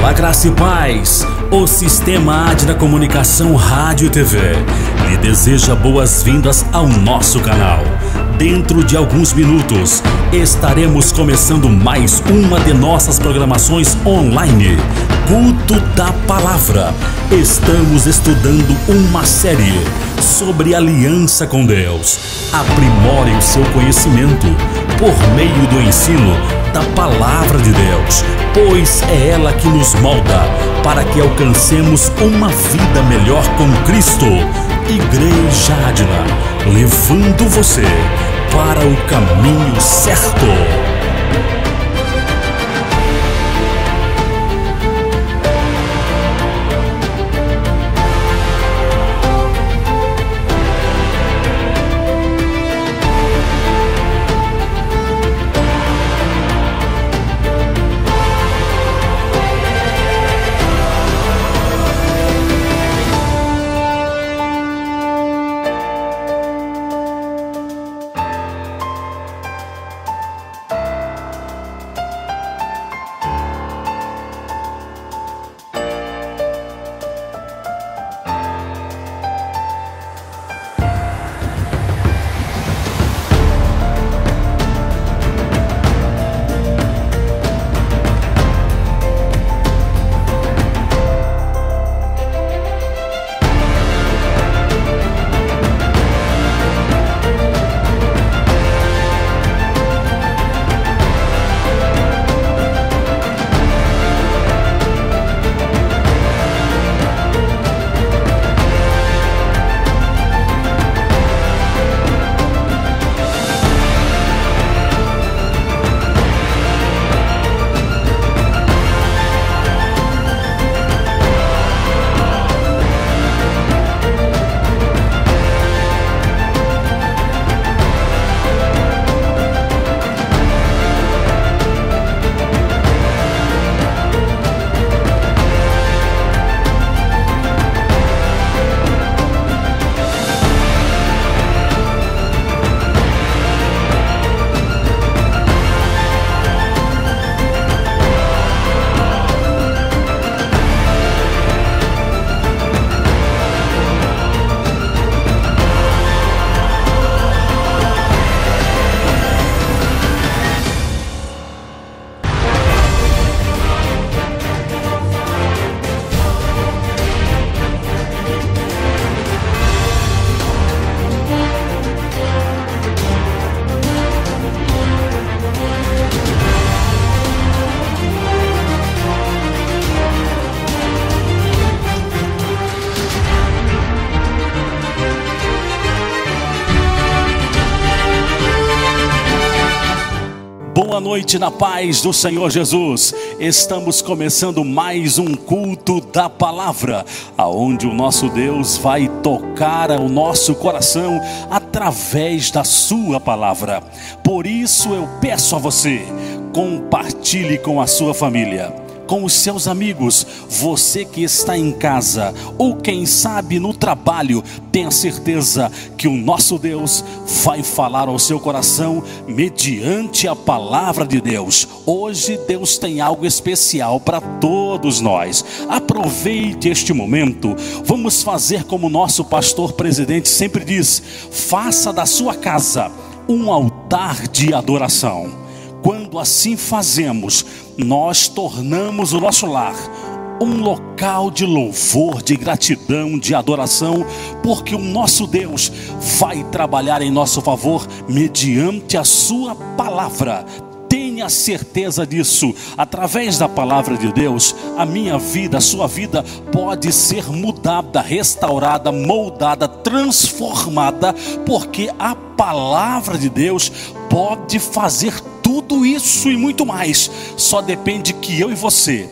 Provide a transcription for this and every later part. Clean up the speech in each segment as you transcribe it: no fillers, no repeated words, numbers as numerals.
A graça e paz, o Sistema AD da Comunicação Rádio e TV lhe deseja boas-vindas ao nosso canal. Dentro de alguns minutos, estaremos começando mais uma de nossas programações online, Culto da Palavra. Estamos estudando uma série sobre aliança com Deus. Aprimore o seu conhecimento por meio do ensino da Palavra de Deus, pois é ela que nos molda para que alcancemos uma vida melhor com Cristo. Igreja Adna, levando você para o caminho certo. Boa noite na paz do Senhor Jesus. Estamos começando mais um culto da palavra, aonde o nosso Deus vai tocar o nosso coração através da sua palavra. Por isso eu peço a você, compartilhe com a sua família, com os seus amigos, você que está em casa ou quem sabe no trabalho. Tenha certeza que o nosso Deus vai falar ao seu coração mediante a palavra de Deus. Hoje Deus tem algo especial para todos nós. Aproveite este momento. Vamos fazer como nosso pastor presidente sempre diz: faça da sua casa um altar de adoração. Quando assim fazemos, nós tornamos o nosso lar um local de louvor, de gratidão, de adoração, porque o nosso Deus vai trabalhar em nosso favor mediante a sua palavra. Tenha certeza disso. Através da palavra de Deus, a minha vida, a sua vida pode ser mudada, restaurada, moldada, transformada, porque a palavra de Deus pode fazer tudo isso e muito mais. Só depende que eu e você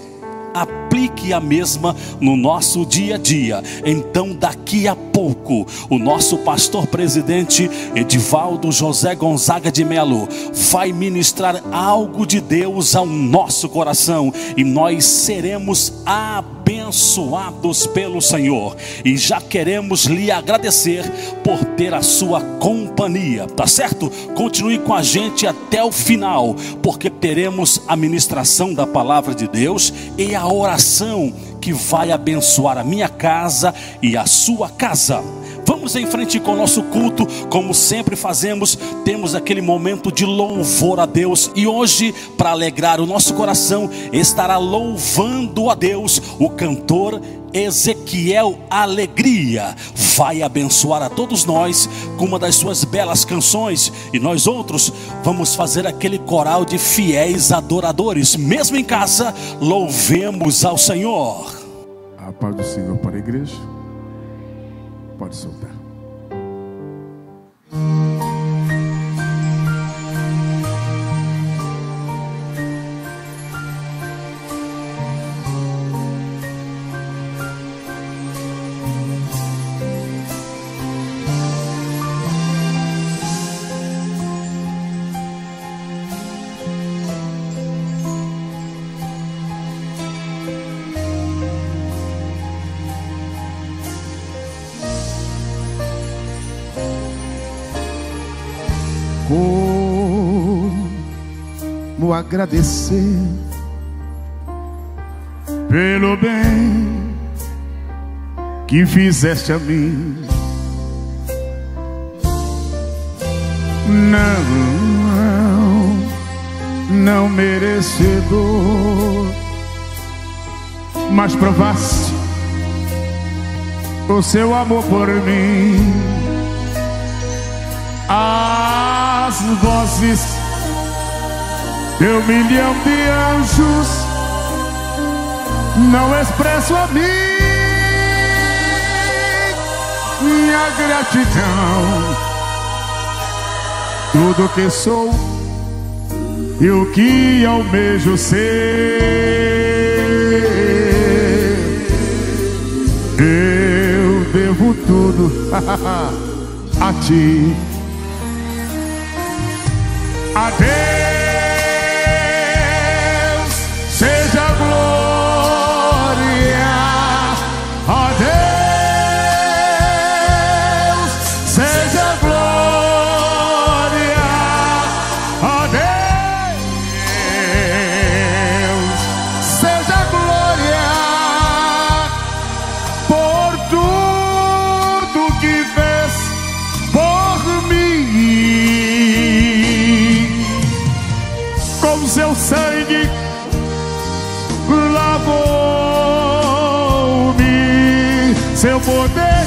aplique a mesma no nosso dia a dia. Então daqui a pouco o nosso pastor presidente Edivaldo José Gonzaga de Melo vai ministrar algo de Deus ao nosso coração e nós seremos abençoados pelo Senhor. E já queremos lhe agradecer por ter a sua companhia, tá certo? Continue com a gente até o final, porque teremos a ministração da palavra de Deus e a oração oração que vai abençoar a minha casa e a sua casa. Vamos em frente com o nosso culto, como sempre fazemos. Temos aquele momento de louvor a Deus. E hoje, para alegrar o nosso coração, estará louvando a Deus o cantor Ezequiel Alegria. Vai abençoar a todos nós com uma das suas belas canções. E nós outros vamos fazer aquele coral de fiéis adoradores. Mesmo em casa, louvemos ao Senhor. A paz do Senhor para a igreja. Pode soltar. Como agradecer pelo bem que fizeste a mim? Não merecedor, mas provaste o seu amor por mim. As vozes de 1 milhão de anjos não expresso a mim minha gratidão. Tudo que sou e o que almejo ser, eu devo tudo a ti. A Deus seja a glória, a Deus seja a glória, a Deus seja a glória por tudo que fez por mim. Com seu sangue lavou-me, seu poder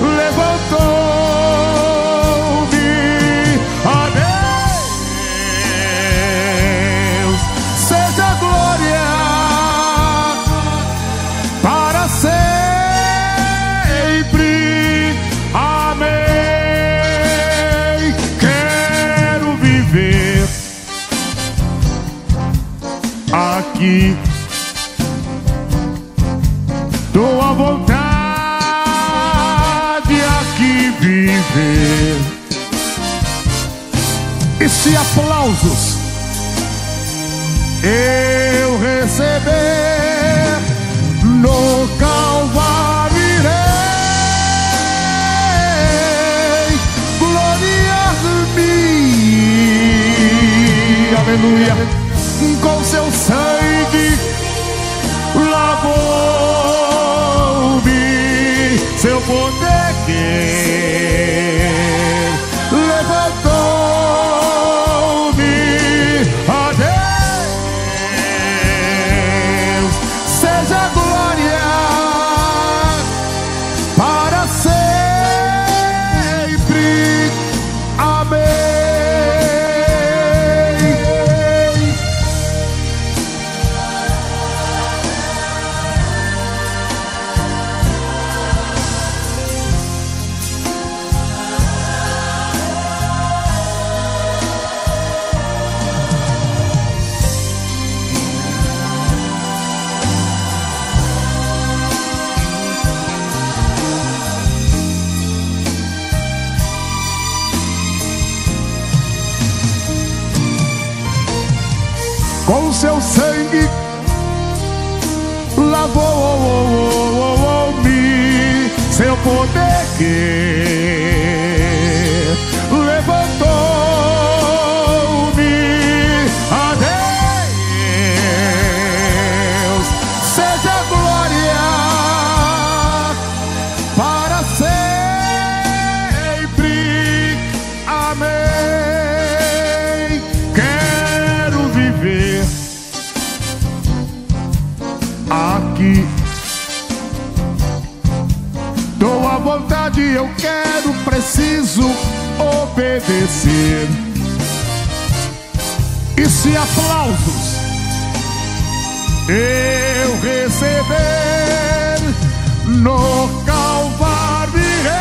levantou-me. A Deus seja a glória para sempre. Amém. Aqui tua vontade, aqui viver. E se aplausos eu receber no Calvário, irei gloriar-me. Aleluia. Com seu sangue lavou-me, seu poder levantou-me. A Deus seja a glória para sempre. Amém. Com seu sangue lavou-me, seu poder levantou-me. A Deus tua vontade eu quero, preciso obedecer. E se aplausos eu receber no Calvário, irei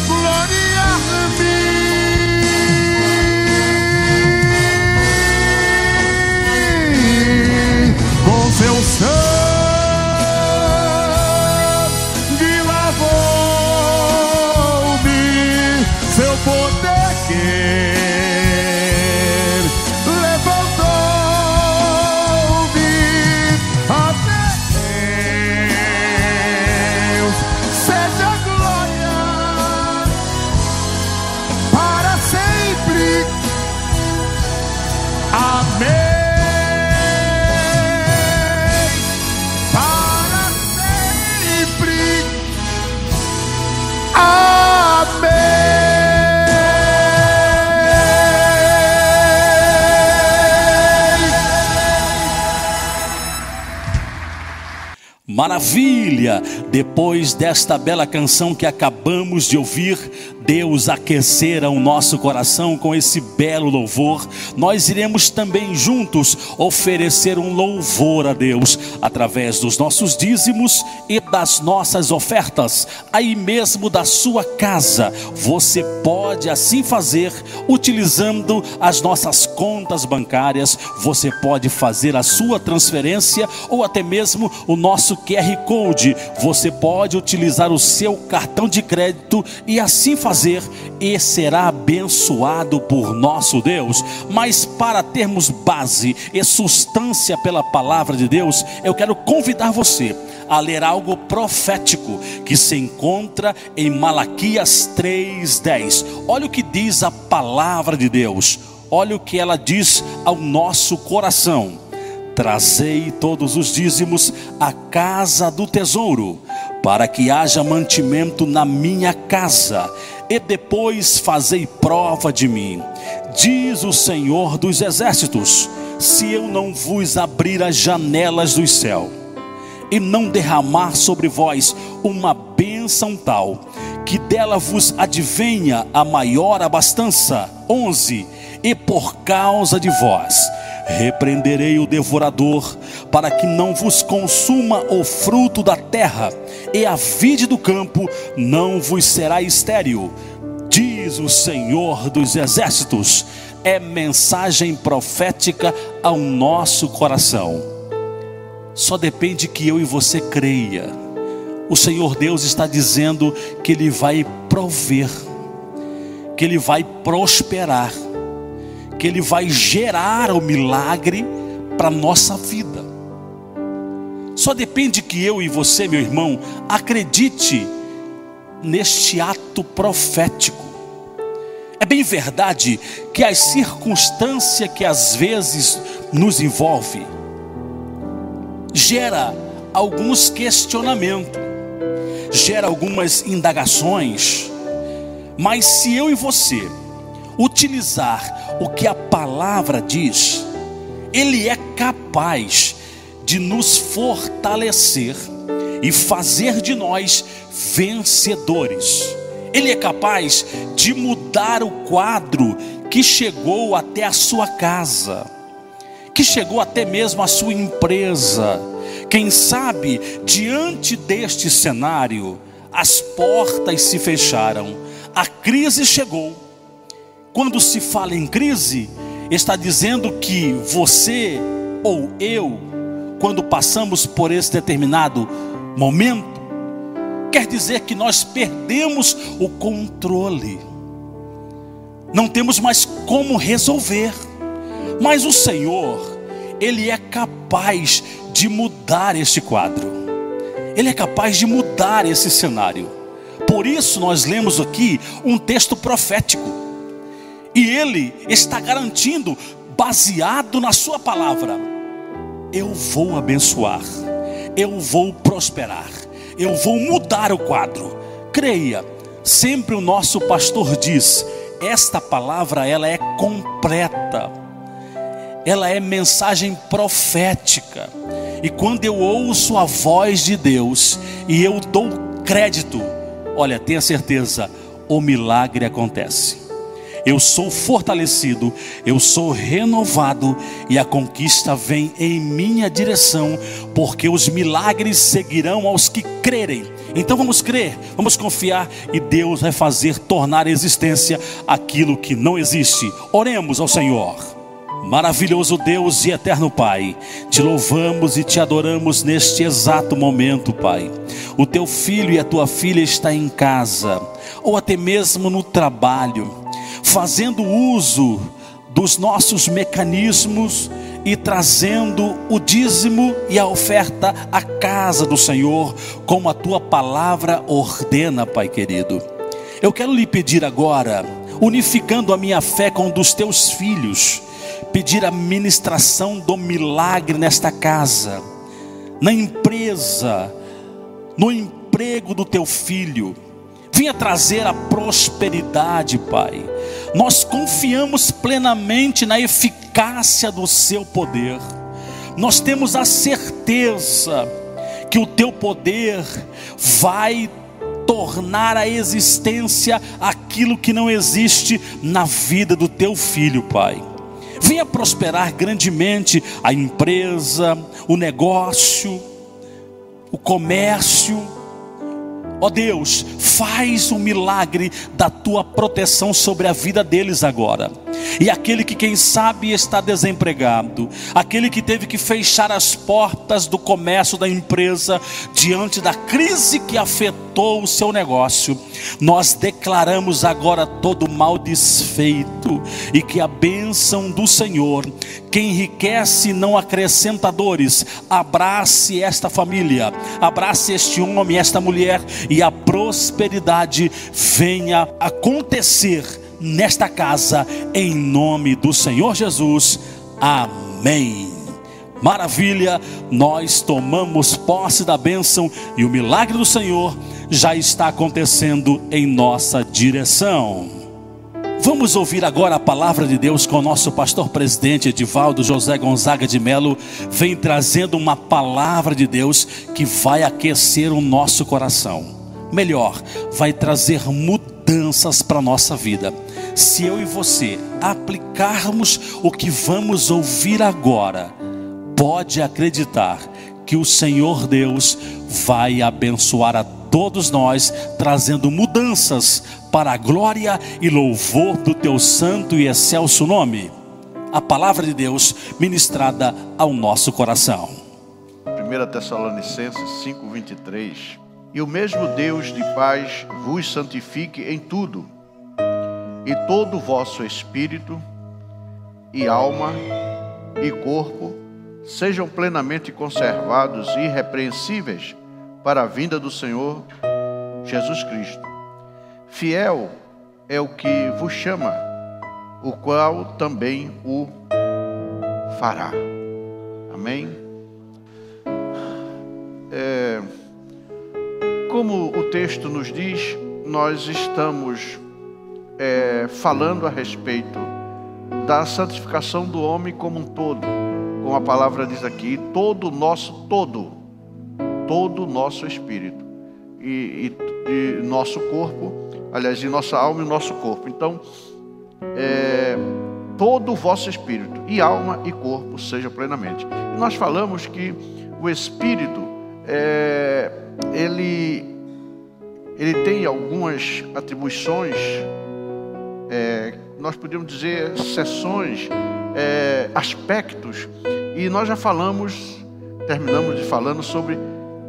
gloriar-me com seu sangue lavou-me, seu poder levantou-me até Deus. Seja glória para sempre. Amém. Para sempre. Amém. Maravilha! Depois desta bela canção que acabamos de ouvir, Deus aquecera o nosso coração com esse belo louvor. Nós iremos também juntos oferecer um louvor a Deus através dos nossos dízimos e das nossas ofertas, aí mesmo da sua casa. Você pode assim fazer utilizando as nossas contas bancárias. Você pode fazer a sua transferência ou até mesmo o nosso QR Code. Você pode utilizar o seu cartão de crédito e assim fazer, e será abençoado por nosso Deus. Mas para termos base e substância pela palavra de Deus, eu quero convidar você a ler algo profético que se encontra em Malaquias 3:10. Olha o que diz a palavra de Deus. Olha o que ela diz ao nosso coração: trazei todos os dízimos à casa do tesouro, para que haja mantimento na minha casa, e depois fazei prova de mim, diz o Senhor dos exércitos, se eu não vos abrir as janelas do céu, e não derramar sobre vós uma bênção tal, que dela vos advenha a maior abastança. 11. E por causa de vós repreenderei o devorador, para que não vos consuma o fruto da terra, e a vide do campo não vos será estéril, diz o Senhor dos exércitos. É mensagem profética ao nosso coração. Só depende que eu e você creia. O Senhor Deus está dizendo que Ele vai prover, que Ele vai prosperar, que Ele vai gerar o milagre para a nossa vida. Só depende que eu e você, meu irmão, acredite neste ato profético. É bem verdade que as circunstâncias que às vezes nos envolve gera alguns questionamentos, gera algumas indagações, mas se eu e você utilizar o que a palavra diz, Ele é capaz de nos fortalecer e fazer de nós vencedores. Ele é capaz de mudar o quadro que chegou até a sua casa, que chegou até mesmo a sua empresa. Quem sabe, diante deste cenário, as portas se fecharam, a crise chegou. Quando se fala em crise, está dizendo que você ou eu, quando passamos por esse determinado momento, quer dizer que nós perdemos o controle, não temos mais como resolver. Mas o Senhor, Ele é capaz de mudar este quadro, Ele é capaz de mudar esse cenário. Por isso nós lemos aqui um texto profético, e Ele está garantindo, baseado na sua palavra: eu vou abençoar, eu vou prosperar, eu vou mudar o quadro. Creia. Sempre o nosso pastor diz: esta palavra, ela é completa, ela é mensagem profética. E quando eu ouço a voz de Deus e eu dou crédito, olha, tenha certeza, o milagre acontece. Eu sou fortalecido, eu sou renovado e a conquista vem em minha direção, porque os milagres seguirão aos que crerem. Então vamos crer, vamos confiar e Deus vai fazer tornar existência aquilo que não existe. Oremos ao Senhor. Maravilhoso Deus e eterno Pai, te louvamos e te adoramos neste exato momento, Pai. O teu filho e a tua filha está em casa, ou até mesmo no trabalho, fazendo uso dos nossos mecanismos e trazendo o dízimo e a oferta à casa do Senhor, como a tua palavra ordena, Pai querido. Eu quero lhe pedir agora, unificando a minha fé com dos teus filhos, pedir a ministração do milagre nesta casa, na empresa, no emprego do teu filho. Venha trazer a prosperidade, Pai. Nós confiamos plenamente na eficácia do seu poder. Nós temos a certeza que o teu poder vai tornar a existência aquilo que não existe na vida do teu filho, Pai. Venha prosperar grandemente a empresa, o negócio, o comércio. Ó Deus, faz um milagre da tua proteção sobre a vida deles agora. E aquele que quem sabe está desempregado, aquele que teve que fechar as portas do comércio da empresa diante da crise que afetou o seu negócio, nós declaramos agora todo mal desfeito, e que a bênção do Senhor, que enriquece e não acrescenta dores, abrace esta família, abrace este homem, esta mulher, e a prosperidade venha acontecer nesta casa, em nome do Senhor Jesus, amém. Maravilha, nós tomamos posse da bênção e o milagre do Senhor já está acontecendo em nossa direção. Vamos ouvir agora a palavra de Deus com o nosso pastor presidente Edivaldo José Gonzaga de Melo. Vem trazendo uma palavra de Deus que vai aquecer o nosso coração. Melhor, vai trazer mudanças para a nossa vida. Se eu e você aplicarmos o que vamos ouvir agora, pode acreditar que o Senhor Deus vai abençoar a todos nós, trazendo mudanças para a glória e louvor do teu santo e excelso nome. A palavra de Deus ministrada ao nosso coração. 1 Tessalonicenses 5:23. E o mesmo Deus de paz vos santifique em tudo, e todo o vosso espírito, e alma, e corpo, sejam plenamente conservados e irrepreensíveis para a vinda do Senhor Jesus Cristo. Fiel é o que vos chama, o qual também o fará. Amém? Como o texto nos diz, nós estamos falando a respeito da santificação do homem como um todo. Como a palavra diz aqui, todo o nosso espírito e nosso corpo, aliás, e nossa alma e nosso corpo. Então, todo o vosso espírito e alma e corpo seja plenamente. E nós falamos que o espírito, ele tem algumas atribuições, nós podemos dizer seções, aspectos, e nós já terminamos de falando sobre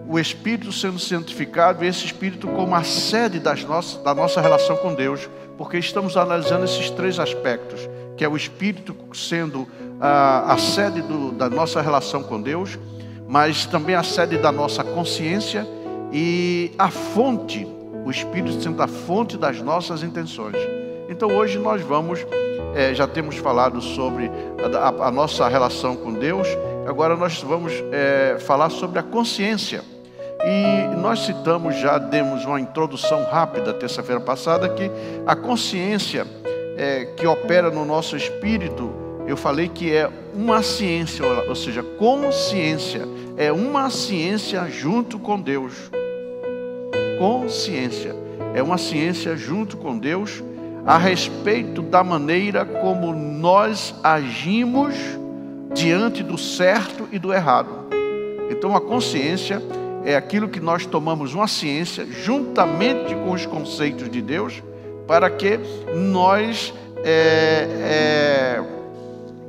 o Espírito sendo santificado, e esse Espírito como a sede da nossa relação com Deus, porque estamos analisando esses três aspectos, que é o Espírito sendo a sede da nossa relação com Deus, mas também a sede da nossa consciência, e a fonte, o Espírito sendo a fonte das nossas intenções. Então hoje nós vamos, já temos falado sobre a nossa relação com Deus, agora nós vamos falar sobre a consciência. E nós citamos, já demos uma introdução rápida terça-feira passada, que a consciência que opera no nosso espírito, eu falei que é uma ciência, ou seja, consciência. É uma ciência junto com Deus. Consciência. É uma ciência junto com Deus a respeito da maneira como nós agimos diante do certo e do errado. Então a consciência é aquilo que nós tomamos uma ciência juntamente com os conceitos de Deus para que nós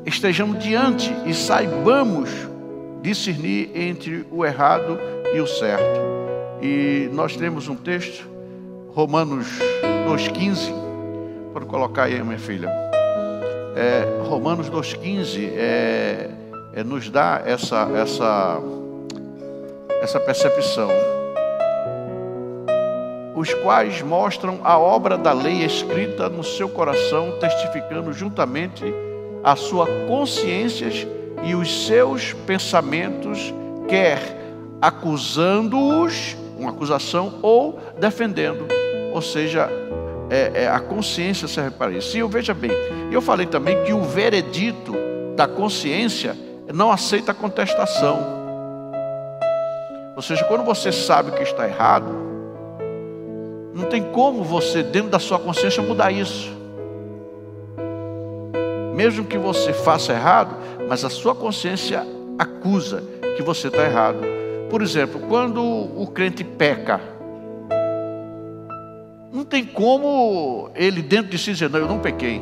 estejamos diante e saibamos discernir entre o errado e o certo. E nós temos um texto, Romanos 2,15, pode colocar aí, minha filha. Romanos 2,15 nos dá essa percepção. Os quais mostram a obra da lei escrita no seu coração, testificando juntamente as suas consciências e os seus pensamentos, quer acusando-os, uma acusação, ou defendendo. Ou seja, a consciência serve para isso. E eu veja bem, eu falei também que o veredito da consciência não aceita contestação. Ou seja, quando você sabe que está errado, não tem como você, dentro da sua consciência, mudar isso. Mesmo que você faça errado, mas a sua consciência acusa que você está errado. Por exemplo, quando o crente peca, não tem como ele dentro de si dizer, não, eu não pequei.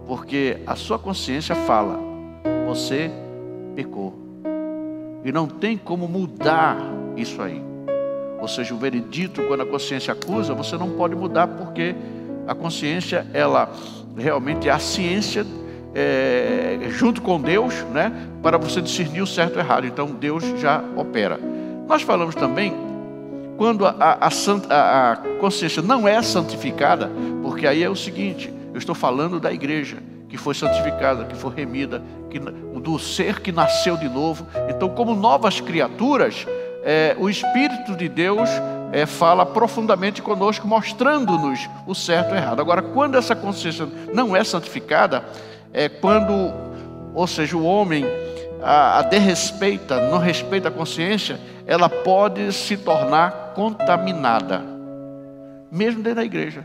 Porque a sua consciência fala, você pecou. E não tem como mudar isso aí. Ou seja, o veredito, quando a consciência acusa, você não pode mudar, porque a consciência, ela realmente é a ciência junto com Deus, né, para você discernir o certo e o errado. Então Deus já opera. Nós falamos também quando a consciência não é santificada, porque aí é o seguinte, eu estou falando da igreja que foi santificada, que foi remida, do ser que nasceu de novo. Então, como novas criaturas, o Espírito de Deus fala profundamente conosco, mostrando-nos o certo e o errado. Agora, quando essa consciência não é santificada, quando, ou seja, o homem a desrespeita, não respeita a consciência, ela pode se tornar contaminada, mesmo dentro da igreja.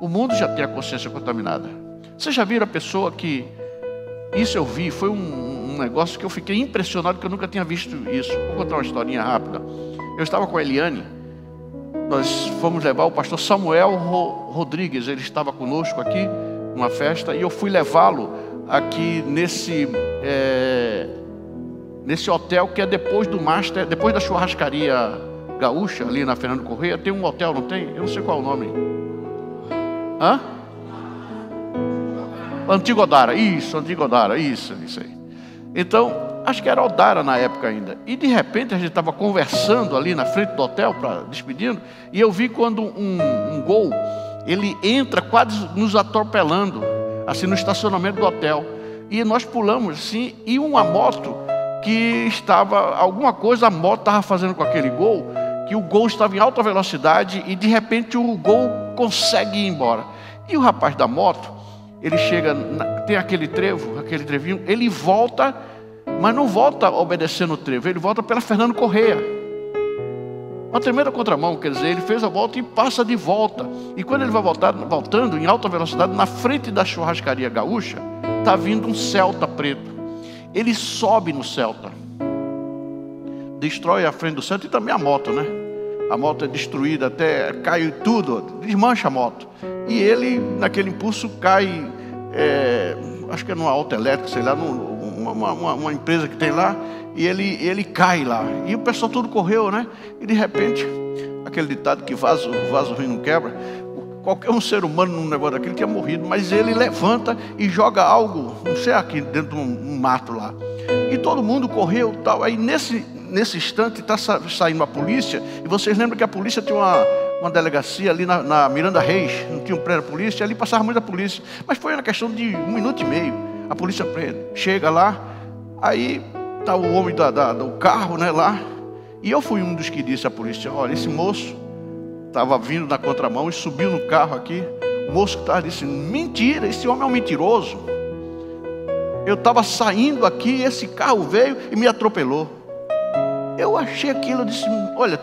O mundo já tem a consciência contaminada. Vocês já viram a pessoa que, isso eu vi, foi um negócio que eu fiquei impressionado, que eu nunca tinha visto isso. Vou contar uma historinha rápida. Eu estava com a Eliane, nós fomos levar o pastor Samuel Rodrigues, ele estava conosco aqui, numa festa, e eu fui levá-lo aqui nesse hotel que é depois do Master, depois da churrascaria gaúcha, ali na Fernando Correia, tem um hotel, não tem? Eu não sei qual é o nome. Hã? Antigo Odara, Antigo Odara, isso aí. Então, acho que era Odara na época ainda. E de repente a gente estava conversando ali na frente do hotel, despedindo, e eu vi quando um Gol, ele entra quase nos atropelando, assim no estacionamento do hotel. E nós pulamos assim, e uma moto que estava, alguma coisa a moto estava fazendo com aquele Gol, que o Gol estava em alta velocidade e de repente o Gol consegue ir embora. E o rapaz da moto, ele chega, tem aquele trevinho, ele volta, mas não volta obedecendo o trevo, ele volta pela Fernando Correia. Uma tremenda contramão, quer dizer, ele fez a volta e passa de volta. E quando ele vai voltando em alta velocidade, na frente da churrascaria gaúcha, está vindo um Celta preto. Ele sobe no Celta, destrói a frente do Celta e também a moto, né? A moto é destruída, até cai tudo, desmancha a moto. E ele, naquele impulso, cai, acho que é numa autoelétrica, sei lá, uma empresa que tem lá, e ele cai lá. E o pessoal tudo correu, né? E de repente, aquele ditado que vaso ruim não quebra, qualquer um ser humano num negócio daquele tinha morrido, mas ele levanta e joga algo, não sei, aqui dentro de um mato lá. E todo mundo correu, tal. Aí nesse instante está saindo a polícia, e vocês lembram que a polícia tinha uma delegacia ali na Miranda Reis, não tinha um prédio da polícia, ali passava muita polícia, mas foi na questão de 1 minuto e meio, a polícia chega lá, aí está o homem do carro, né, lá, e eu fui um dos que disse à polícia, olha, esse moço estava vindo na contramão e subiu no carro aqui, o moço que estava disse, mentira, esse homem é um mentiroso. Eu estava saindo aqui, esse carro veio e me atropelou. Eu achei aquilo, eu disse, olha,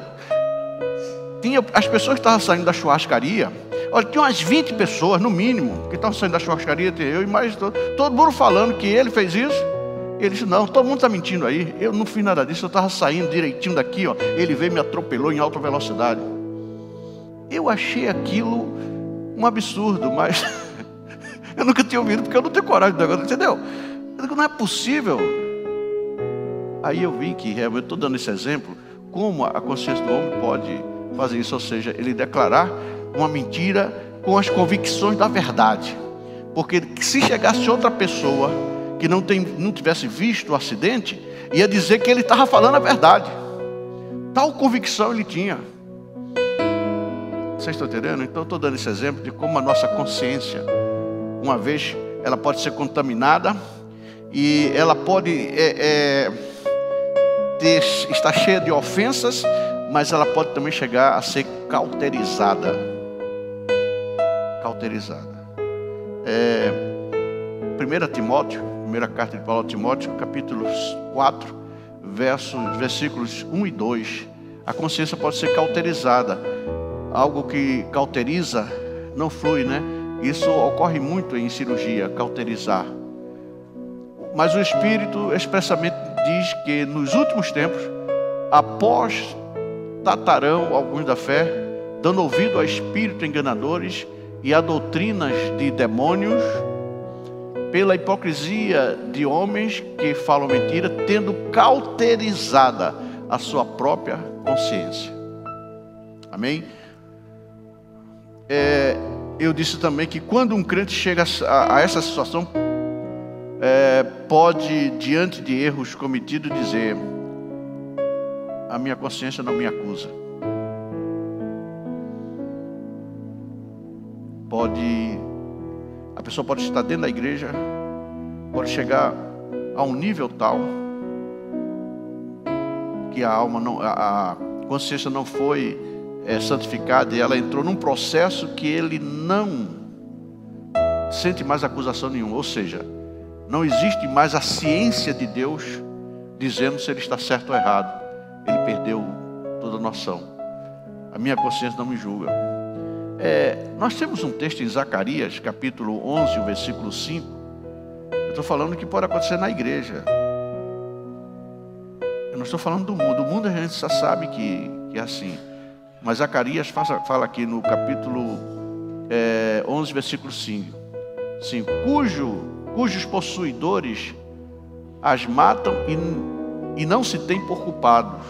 as pessoas que estavam saindo da churrascaria, olha, tinha umas 20 pessoas, no mínimo, que estavam saindo da churrascaria, eu e mais todo mundo falando que ele fez isso. Ele disse, não, todo mundo está mentindo aí. Eu não fiz nada disso, eu estava saindo direitinho daqui, ó. Ele veio e me atropelou em alta velocidade. Eu achei aquilo um absurdo, mas eu nunca tinha ouvido, porque eu não tenho coragem de negócio, entendeu? Eu digo, não é possível. Aí eu vi que, eu estou dando esse exemplo, como a consciência do homem pode fazer isso, ou seja, ele declarar uma mentira com as convicções da verdade. Porque se chegasse outra pessoa que não tivesse visto o acidente, ia dizer que ele estava falando a verdade. Tal convicção ele tinha. Vocês estão entendendo? Então eu estou dando esse exemplo de como a nossa consciência, uma vez, ela pode ser contaminada e ela pode estar cheia de ofensas, mas ela pode também chegar a ser cauterizada. Cauterizada. 1 Timóteo, primeira carta de Paulo a Timóteo, capítulo 4, versículos 1 e 2. A consciência pode ser cauterizada. Algo que cauteriza não flui, né? Isso ocorre muito em cirurgia, cauterizar. Mas o Espírito expressamente diz que nos últimos tempos, apostatarão alguns da fé, dando ouvido a espíritos enganadores e a doutrinas de demônios, pela hipocrisia de homens que falam mentira, tendo cauterizada a sua própria consciência. Amém? Eu disse também que quando um crente chega a essa situação, pode, diante de erros cometidos, dizer: a minha consciência não me acusa. A pessoa pode estar dentro da igreja, pode chegar a um nível tal que a consciência não foi santificada, e ela entrou num processo que ele não sente mais acusação nenhuma. Ou seja, não existe mais a ciência de Deus dizendo se ele está certo ou errado. Ele perdeu toda a noção. A minha consciência não me julga. Nós temos um texto em Zacarias, capítulo 11, o versículo 5. Eu estou falando que pode acontecer na igreja. Eu não estou falando do mundo. O mundo a gente já sabe que é assim. Mas Zacarias fala aqui no capítulo 11, versículo 5. Cujos possuidores as matam e não se têm por culpados.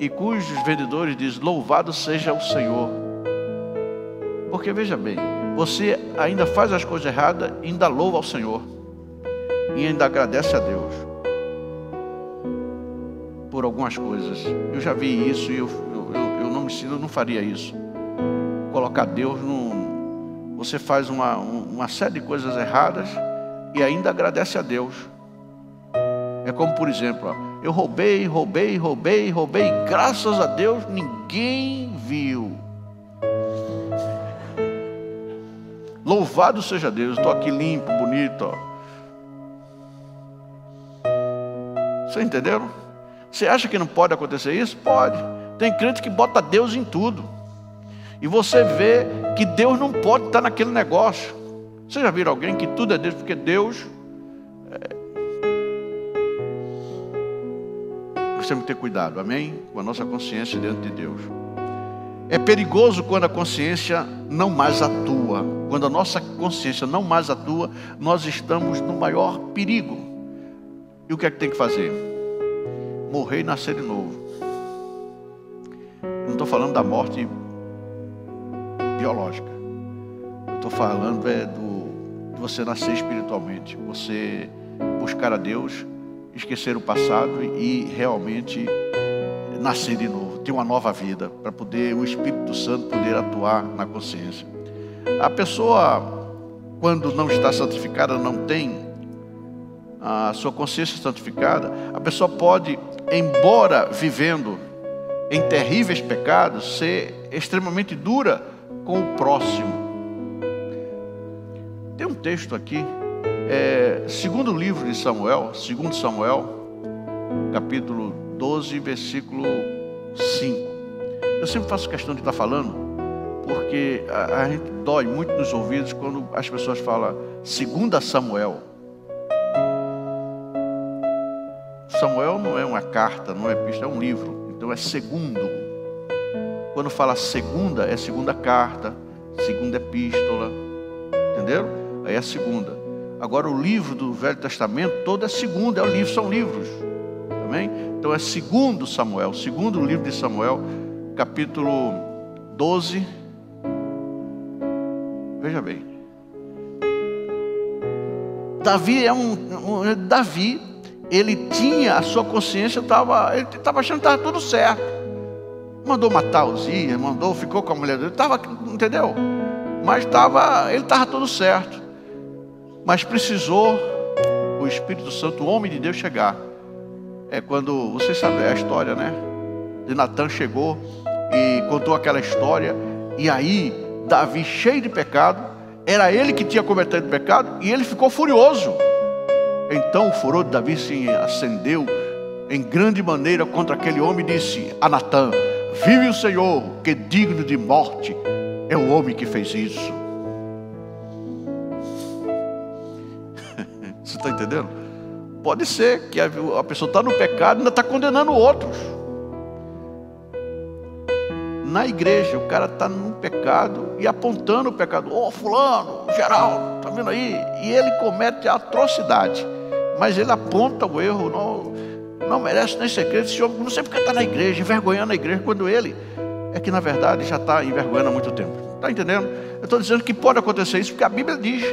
E cujos vendedores dizem: louvado seja o Senhor. Porque veja bem, você ainda faz as coisas erradas e ainda louva ao Senhor. E ainda agradece a Deus por algumas coisas. Eu já vi isso e eu não faria isso. Colocar Deus num... Você faz uma série de coisas erradas e ainda agradece a Deus. É como, por exemplo, eu roubei, graças a Deus ninguém viu. Louvado seja Deus, estou aqui limpo, bonito. Vocês entenderam? Você acha que não pode acontecer isso? Pode. Tem crente que bota Deus em tudo. E você vê que Deus não pode estar naquele negócio. Você já viram alguém que tudo é Deus, porque Deus... Nós temos que ter cuidado, amém? Com a nossa consciência diante de Deus. É perigoso quando a consciência não mais atua. Quando a nossa consciência não mais atua, nós estamos no maior perigo. E o que é que tem que fazer? Morrer e nascer de novo. Eu não estou falando da morte biológica. Eu estou falando de você nascer espiritualmente. Você buscar a Deus, esquecer o passado e realmente nascer de novo, ter uma nova vida, para poder o Espírito Santo poder atuar na consciência. A pessoa, quando não está santificada, não tem a sua consciência santificada, a pessoa pode, embora vivendo em terríveis pecados, ser extremamente dura com o próximo. Tem um texto aqui Segundo livro de Samuel, 2 Samuel, capítulo 12, versículo 5. Eu sempre faço questão de estar falando, porque a gente dói muito nos ouvidos quando as pessoas falam 2 Samuel. Samuel não é uma carta, não é epístola, é um livro. Então é segundo. Quando fala segunda, é segunda carta, segunda epístola. Entenderam? Aí é a segunda. Agora o livro do Velho Testamento todo é segundo, é o livro, são livros. Amém? Então é 2 Samuel, segundo livro de Samuel, capítulo 12. Veja bem. Davi Davi, ele tinha a sua consciência, ele estava achando que estava tudo certo. Mandou matar Uzias, ficou com a mulher dele, entendeu? Mas ele estava tudo certo. Mas precisou o Espírito Santo, o homem de Deus, chegar. É quando, vocês sabem a história, né? De Natan chegou e contou aquela história. E aí, Davi, cheio de pecado, era ele que tinha cometido pecado, e ele ficou furioso. Então o furor de Davi se acendeu em grande maneira contra aquele homem e disse a Natan: vive o Senhor, que digno de morte é o homem que fez isso. Você está entendendo? Pode ser que a pessoa está no pecado e ainda está condenando outros. Na igreja, o cara está no pecado e apontando o pecado. Fulano, Geraldo, está vendo aí? E ele comete atrocidade. Mas ele aponta o erro, não merece nem ser crente. Esse homem, não sei porque está na igreja, envergonhando a igreja, quando ele é que na verdade já está envergonhando há muito tempo. Está entendendo? Eu estou dizendo que pode acontecer isso, porque a Bíblia diz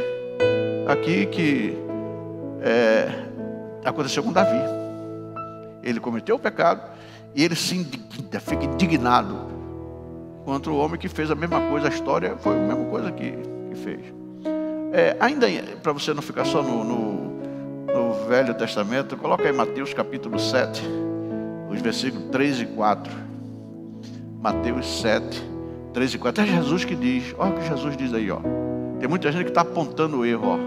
aqui que aconteceu com Davi. Ele cometeu o pecado e ele se indigna, fica indignado contra o homem que fez a mesma coisa. A história foi a mesma coisa que fez. Ainda para você não ficar só no Velho Testamento, coloca aí Mateus capítulo 7, os versículos 3 e 4. Mateus 7, 3 e 4. É Jesus que diz. Olha o que Jesus diz aí, ó. Tem muita gente que está apontando o erro, ó.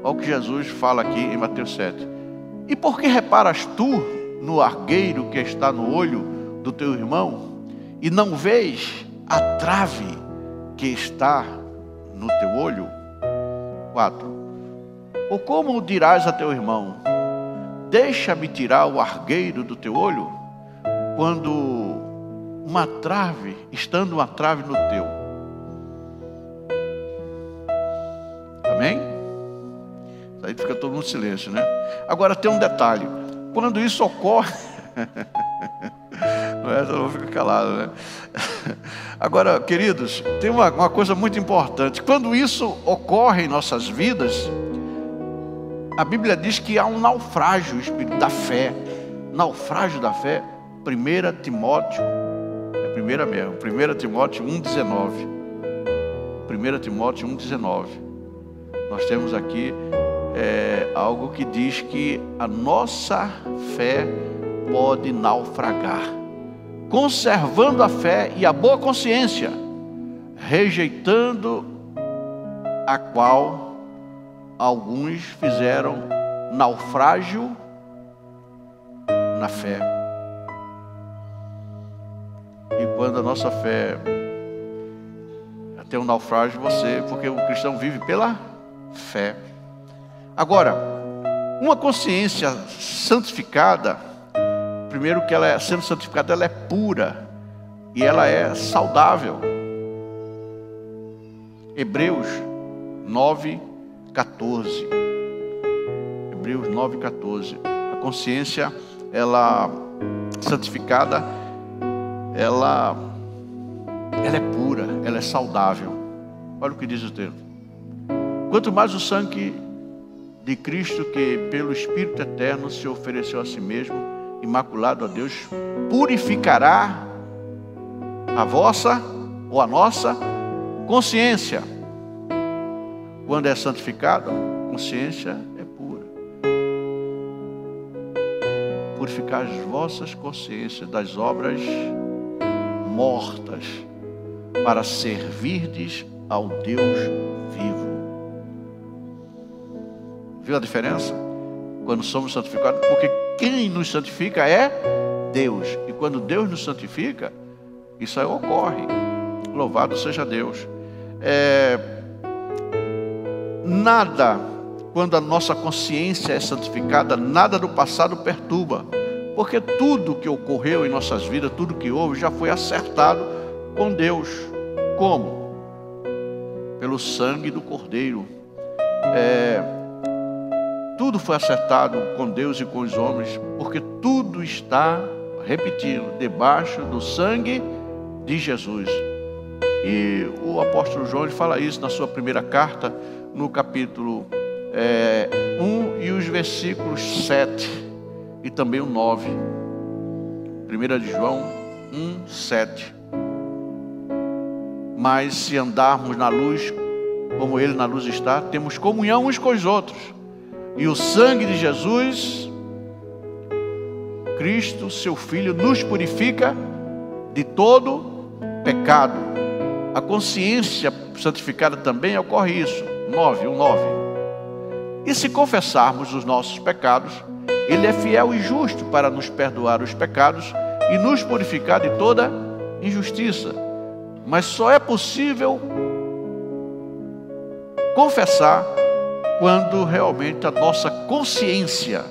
Olha o que Jesus fala aqui em Mateus 7. E por que reparas tu no argueiro que está no olho do teu irmão, e não vês a trave que está no teu olho? 4. Ou como dirás a teu irmão: deixa-me tirar o argueiro do teu olho, quando estando uma trave no teu? Amém? Aí fica todo mundo em silêncio, né? Agora tem um detalhe. Quando isso ocorre, eu não fico calado, né? Agora, queridos, tem uma coisa muito importante. Quando isso ocorre em nossas vidas, a Bíblia diz que há um naufrágio da fé. Naufrágio da fé. 1 Timóteo, 1 Timóteo 1,19. 1 Timóteo 1,19. Nós temos aqui algo que diz que a nossa fé pode naufragar, conservando a fé e a boa consciência, rejeitando a qual alguns fizeram naufrágio na fé. E quando a nossa fé tem um naufrágio, porque o cristão vive pela fé. Agora, uma consciência santificada, primeiro que ela sendo santificada, ela é pura e ela é saudável. Hebreus 9:14. Hebreus 9:14. A consciência, ela santificada, ela é pura, ela é saudável. Olha o que diz o texto. Quanto mais o sangue de Cristo, que pelo Espírito Eterno se ofereceu a si mesmo, imaculado a Deus, purificará a vossa ou a nossa consciência. Quando é santificado, a consciência é pura. Purificar as vossas consciências das obras mortas, para servirdes ao Deus vivo. Viu a diferença? Quando somos santificados, porque quem nos santifica é Deus. E quando Deus nos santifica, isso aí ocorre. Louvado seja Deus. Nada, quando a nossa consciência é santificada, nada do passado perturba. Porque tudo que ocorreu em nossas vidas, tudo que houve, já foi acertado com Deus. Como? Pelo sangue do Cordeiro. Tudo foi acertado com Deus e com os homens, porque tudo está, repetindo, debaixo do sangue de Jesus. E o apóstolo João ele fala isso na sua primeira carta, no capítulo 1 e os versículos 7 e também o 9. 1 de João 1, 7. Mas se andarmos na luz, como Ele na luz está, temos comunhão uns com os outros. E o sangue de Jesus, Cristo, seu Filho, nos purifica de todo pecado. A consciência santificada também ocorre isso. 9. E se confessarmos os nossos pecados, Ele é fiel e justo para nos perdoar os pecados e nos purificar de toda injustiça. Mas só é possível confessar quando realmente a nossa consciência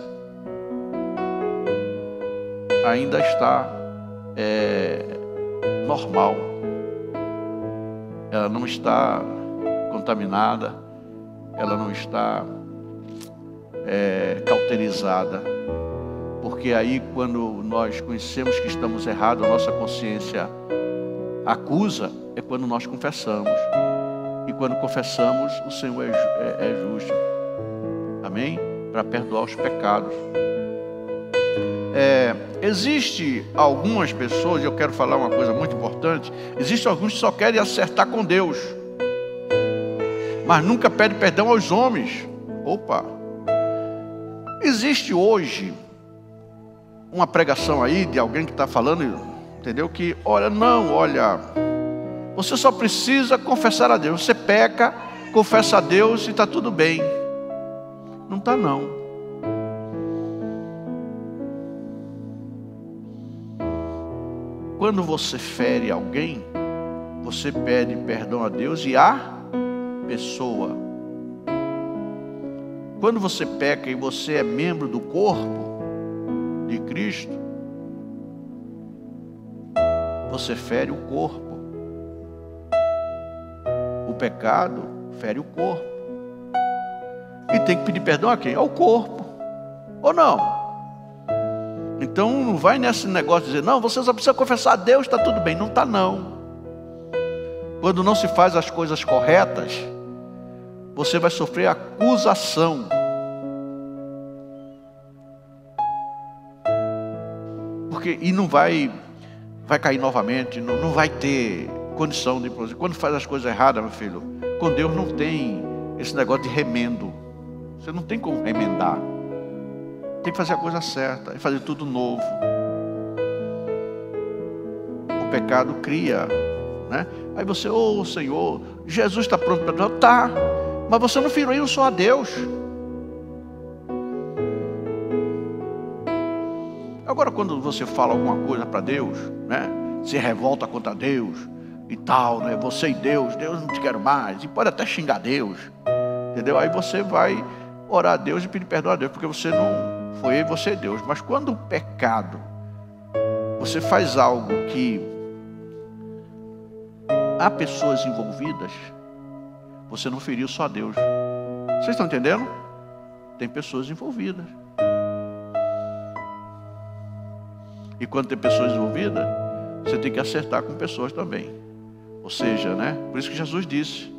ainda está normal. Ela não está contaminada, ela não está cauterizada. Porque aí quando nós conhecemos que estamos errados, a nossa consciência acusa, é quando nós confessamos. E quando confessamos, o Senhor é justo. Amém? Para perdoar os pecados. Existe algumas pessoas, eu quero falar uma coisa muito importante. Existem alguns que só querem acertar com Deus, mas nunca pedem perdão aos homens. Opa! Existe hoje uma pregação aí de alguém que está falando, entendeu? Que olha, você só precisa confessar a Deus. Você peca, confessa a Deus e está tudo bem. Não está não. Quando você fere alguém, você pede perdão a Deus e à pessoa. Quando você peca e você é membro do corpo de Cristo, você fere o corpo. O pecado fere o corpo. E tem que pedir perdão a quem? Ao corpo. Ou não? Então não vai nesse negócio de dizer, não, você só precisa confessar a Deus, está tudo bem. Não está não. Quando não se faz as coisas corretas, você vai sofrer acusação. E não vai cair novamente, não vai ter condição de produzir. Quando faz as coisas erradas, meu filho, com Deus não tem esse negócio de remendo. Você não tem como remendar. Tem que fazer a coisa certa e fazer tudo novo. O pecado cria, né? Aí você, Senhor, Jesus está pronto para nós. Tá, mas você não feriu só a Deus. Agora, quando você fala alguma coisa para Deus, né? Se revolta contra Deus e tal, né? Você e Deus não te quero mais. E pode até xingar Deus, entendeu? Aí você vai orar a Deus e pedir perdão a Deus, porque você não foi você e Deus. Mas quando o pecado, você faz algo que há pessoas envolvidas, você não feriu só a Deus. Vocês estão entendendo? Tem pessoas envolvidas. E quando tem pessoas envolvidas, você tem que acertar com pessoas também. Ou seja, né? Por isso que Jesus disse,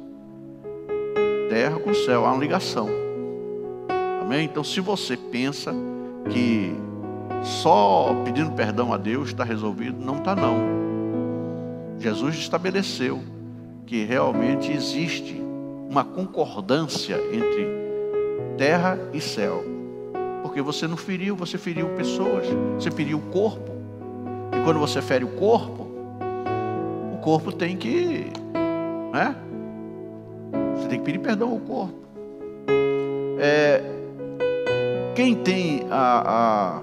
terra com o céu, há uma ligação. Amém? Então se você pensa que só pedindo perdão a Deus está resolvido, não está não. Jesus estabeleceu que realmente existe uma concordância entre terra e céu. Porque você não feriu, você feriu pessoas, você feriu o corpo. E quando você fere o corpo tem que, né? Você tem que pedir perdão ao corpo. quem tem a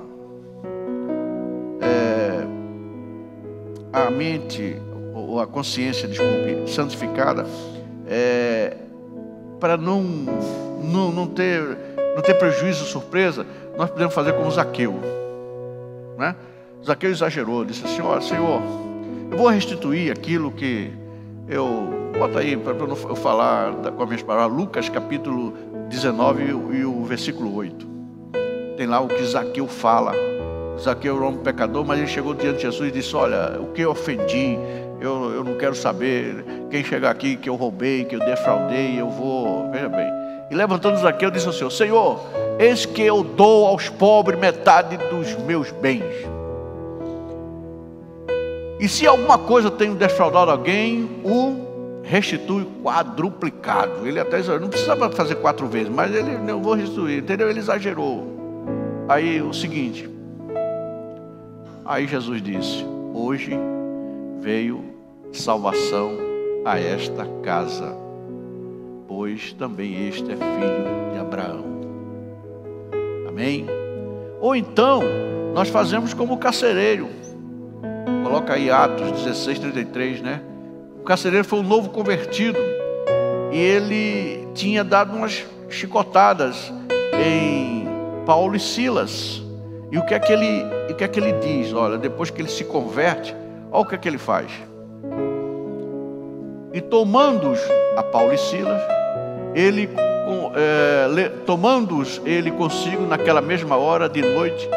mente, ou a consciência, desculpe, santificada, para não ter prejuízo, surpresa, nós podemos fazer como Zaqueu, né? Zaqueu exagerou, disse assim: ó, Senhor, eu vou restituir aquilo que bota aí para eu falar com as minhas palavras, Lucas capítulo 19 e o versículo 8. Tem lá o que Zaqueu fala. Zaqueu era um pecador, mas ele chegou diante de Jesus e disse: olha, o que eu ofendi, eu não quero saber. Quem chegar aqui que eu roubei, que eu defraudei, eu vou... Veja bem. E levantando Zaqueu, disse ao Senhor: Senhor, eis que eu dou aos pobres metade dos meus bens. E se alguma coisa eu tenho defraudado alguém, o restitui quadruplicado. Ele até exagerou, não precisava fazer 4 vezes, mas ele não vou restituir, entendeu? Ele exagerou. Aí o seguinte, aí Jesus disse: hoje veio salvação a esta casa, pois também este é filho de Abraão. Amém? Ou então nós fazemos como o carcereiro. Coloca aí Atos 16:33, né? O carcereiro foi um novo convertido e ele tinha dado umas chicotadas em Paulo e Silas. E o que é que ele diz? Olha, depois que ele se converte, olha o que é que ele faz. E tomando-os a Paulo e Silas, tomando-os ele consigo naquela mesma hora de noite,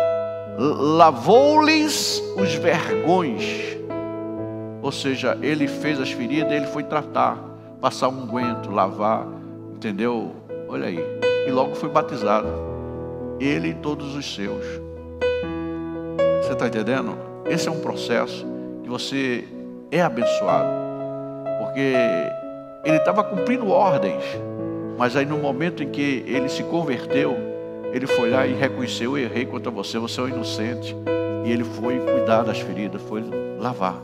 lavou-lhes os vergões. Ou seja, ele fez as feridas, ele foi tratar, passar um unguento, lavar, entendeu? Olha aí. E logo foi batizado, ele e todos os seus. Você está entendendo? Esse é um processo que você é abençoado, porque ele estava cumprindo ordens, mas aí no momento em que ele se converteu, ele foi lá e reconheceu: eu errei contra você, você é um inocente. E ele foi cuidar das feridas, foi lavar.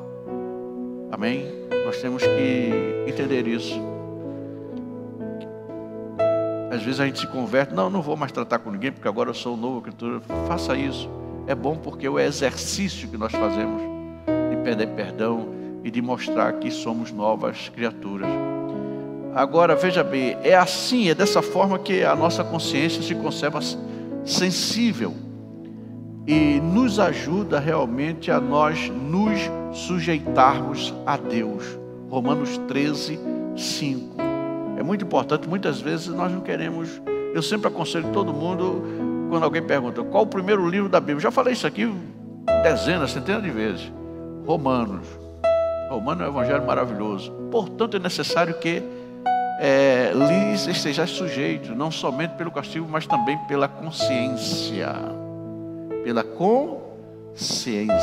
Amém? Nós temos que entender isso. Às vezes a gente se converte: não vou mais tratar com ninguém, porque agora eu sou um novo criatura. Faça isso. É bom, porque é o exercício que nós fazemos de pedir perdão e de mostrar que somos novas criaturas. Agora, veja bem, é assim, é dessa forma que a nossa consciência se conserva sensível e nos ajuda realmente a nós nos sujeitarmos a Deus. Romanos 13:5. É muito importante. Muitas vezes nós não queremos. Eu sempre aconselho todo mundo, quando alguém pergunta qual o primeiro livro da Bíblia, já falei isso aqui dezenas, centenas de vezes. Romanos é um evangelho maravilhoso. Portanto, é necessário que lhes esteja sujeito, não somente pelo castigo, mas também pela consciência. Pela consciência.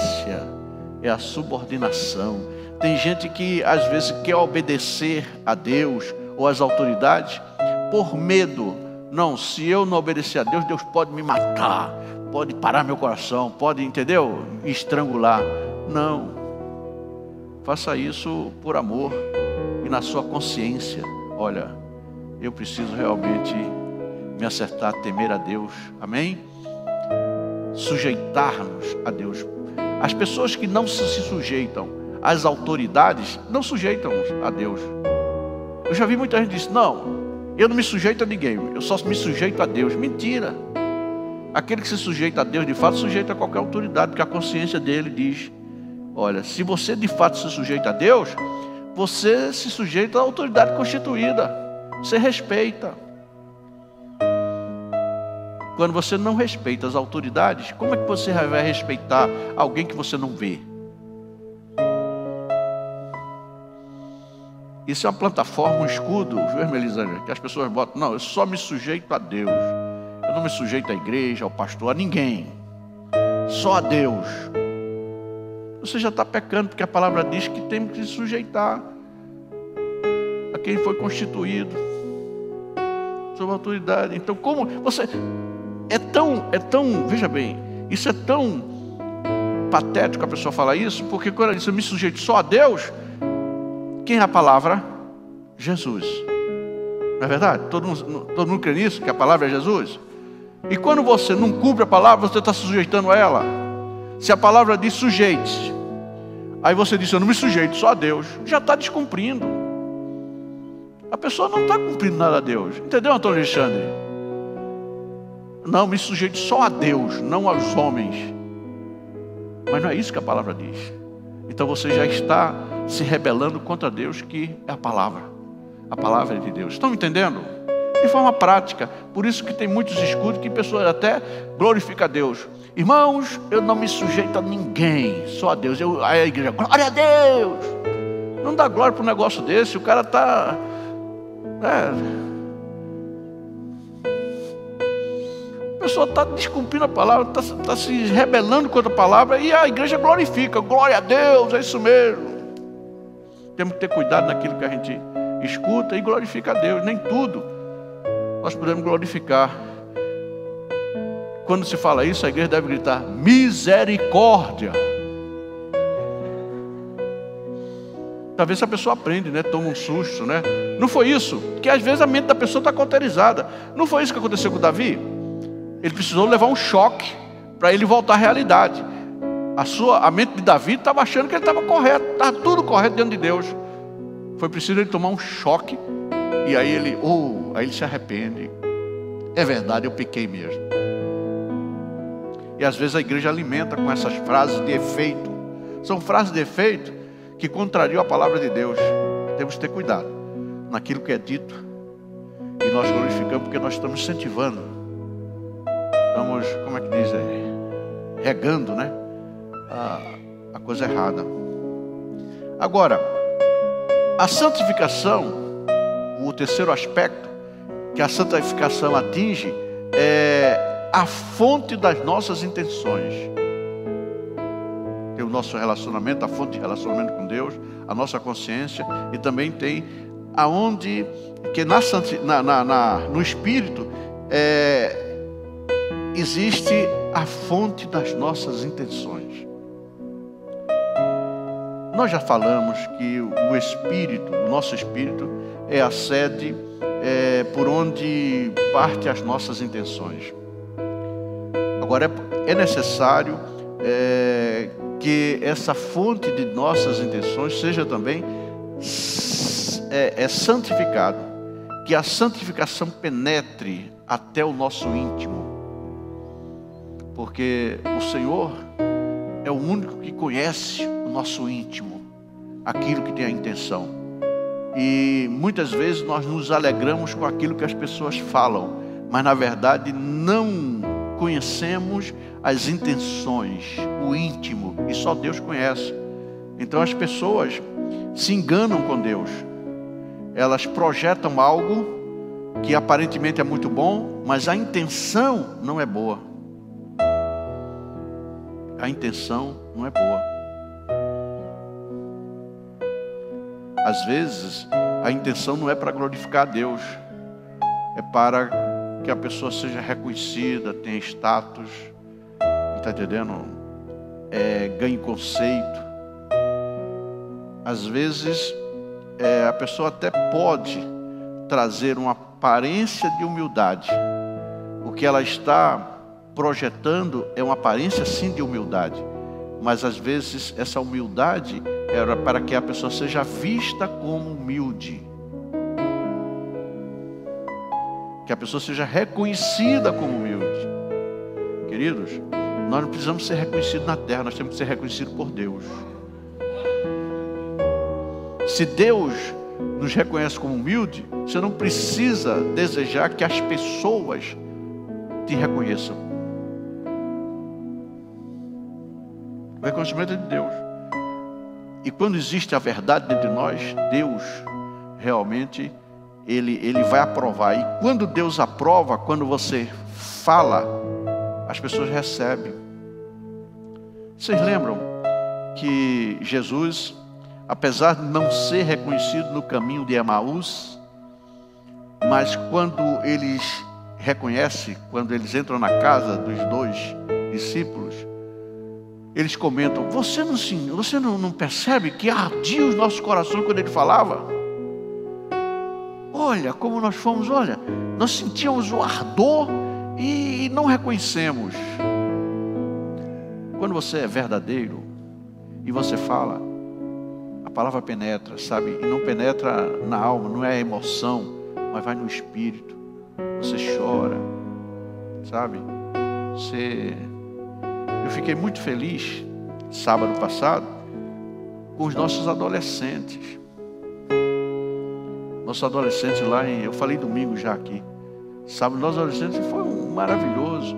É a subordinação. Tem gente que às vezes quer obedecer a Deus ou às autoridades por medo. Não, se eu não obedecer a Deus, Deus pode me matar, pode parar meu coração, pode, entendeu? Estrangular. Não. Faça isso por amor e na sua consciência. Olha, eu preciso realmente me acertar, temer a Deus. Amém? Sujeitar-nos a Deus. As pessoas que não se sujeitam às autoridades, não sujeitam a Deus. Eu já vi muita gente dizer: não, eu não me sujeito a ninguém, eu só me sujeito a Deus. Mentira. Aquele que se sujeita a Deus, de fato, sujeita a qualquer autoridade, porque a consciência dele diz: olha, se você de fato se sujeita a Deus, você se sujeita à autoridade constituída. Você respeita. Quando você não respeita as autoridades, como é que você vai respeitar alguém que você não vê? Isso é uma plataforma, um escudo, viu, Melisângela, que as pessoas botam: não, eu só me sujeito a Deus. Eu não me sujeito à igreja, ao pastor, a ninguém. Só a Deus. Você já está pecando, porque a palavra diz que temos que se sujeitar a quem foi constituído sob autoridade. Então, como você... É tão, veja bem, isso é tão patético a pessoa falar isso, porque quando ela diz: eu me sujeito só a Deus, quem é a palavra? Jesus. Não é verdade? Todo mundo crê nisso, que a palavra é Jesus? E quando você não cumpre a palavra, você está se sujeitando a ela. Se a palavra diz sujeite-se, aí você diz, eu não me sujeito só a Deus, já está descumprindo. A pessoa não está cumprindo nada a Deus. Entendeu, Antônio Alexandre? Não, me sujeito só a Deus, não aos homens. Mas não é isso que a palavra diz. Então você já está se rebelando contra Deus, que é a palavra. A palavra é de Deus. Estão entendendo? De forma prática. Por isso que tem muitos escudos que pessoas até glorificam a Deus. Irmãos, eu não me sujeito a ninguém, só a Deus. Aí a igreja, glória a Deus. Não dá glória para um negócio desse. O cara está... A pessoa está descumprindo a palavra, está se rebelando contra a palavra, e a igreja glorifica. Glória a Deus, é isso mesmo. Temos que ter cuidado naquilo que a gente escuta e glorifica a Deus. Nem tudo nós podemos glorificar. Quando se fala isso, a igreja deve gritar misericórdia. Talvez se a pessoa aprende, né? Toma um susto, né? Não foi isso? Porque às vezes a mente da pessoa está cauterizada. Não foi isso que aconteceu com Davi? Ele precisou levar um choque para ele voltar à realidade. A mente de Davi estava achando que ele estava correto, estava tudo correto diante de Deus. Foi preciso ele tomar um choque, e aí ele se arrepende. É verdade, eu pequei mesmo. E às vezes a igreja alimenta com essas frases de efeito. São frases de efeito que contrariam a palavra de Deus. Temos que ter cuidado naquilo que é dito, e nós glorificamos porque nós estamos incentivando. Estamos, como é que diz? Regando, né? A coisa errada. Agora, a santificação, o terceiro aspecto que a santificação atinge é a fonte das nossas intenções. Tem o nosso relacionamento, a fonte de relacionamento com Deus, a nossa consciência, e também tem aonde que no Espírito existe a fonte das nossas intenções. Nós já falamos que o Espírito, o nosso Espírito, é a sede por onde parte as nossas intenções. Agora, é necessário que essa fonte de nossas intenções seja também santificada, que a santificação penetre até o nosso íntimo. Porque o Senhor é o único que conhece o nosso íntimo, aquilo que tem a intenção. E muitas vezes nós nos alegramos com aquilo que as pessoas falam, mas na verdade não conhecemos as intenções, o íntimo, e só Deus conhece. Então as pessoas se enganam com Deus. Elas projetam algo que aparentemente é muito bom, mas a intenção não é boa. A intenção não é boa. Às vezes, a intenção não é para glorificar a Deus, é para que a pessoa seja reconhecida, tenha status, está entendendo? Ganhe conceito. Às vezes, a pessoa até pode trazer uma aparência de humildade. O que ela está projetando é uma aparência sim de humildade, mas às vezes essa humildade era para que a pessoa seja vista como humilde, que a pessoa seja reconhecida como humilde. Queridos, nós não precisamos ser reconhecidos na terra, nós temos que ser reconhecidos por Deus. Se Deus nos reconhece como humilde, você não precisa desejar que as pessoas te reconheçam. O reconhecimento é de Deus. E quando existe a verdade dentro de nós, Deus realmente ele vai aprovar. E quando Deus aprova, quando você fala, as pessoas recebem. Vocês lembram que Jesus, apesar de não ser reconhecido no caminho de Emaús, mas quando eles reconhecem, quando eles entram na casa dos dois discípulos, eles comentam, você não percebe que ardia os nossos corações quando ele falava? Olha como nós fomos, nós sentíamos o ardor e não reconhecemos. Quando você é verdadeiro e você fala, a palavra penetra, sabe? E não penetra na alma, não é a emoção, mas vai no espírito. Você chora, sabe? Eu fiquei muito feliz sábado passado com os nossos adolescentes. Nossos adolescentes lá eu falei domingo já aqui. Sábado, nossos adolescentes foi maravilhoso.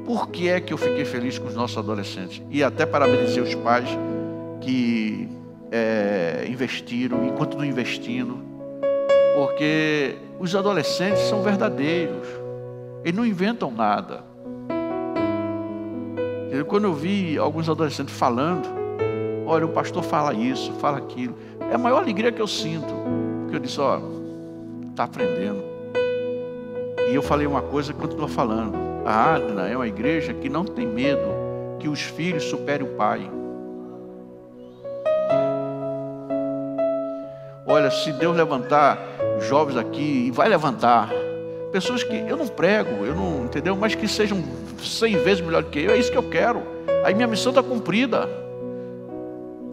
Por que é que eu fiquei feliz com os nossos adolescentes? E até parabenizei os pais que investiram e continuam investindo. Porque os adolescentes são verdadeiros. Eles não inventam nada. Quando eu vi alguns adolescentes falando, olha, o pastor fala isso, fala aquilo, é a maior alegria que eu sinto. Porque eu disse, está aprendendo. E eu falei uma coisa e continuo falando. A Adna é uma igreja que não tem medo que os filhos superem o pai. Olha, se Deus levantar jovens aqui, e vai levantar pessoas que eu não prego, entendeu? Mas que sejam 100 vezes melhor do que eu, é isso que eu quero. Aí minha missão está cumprida.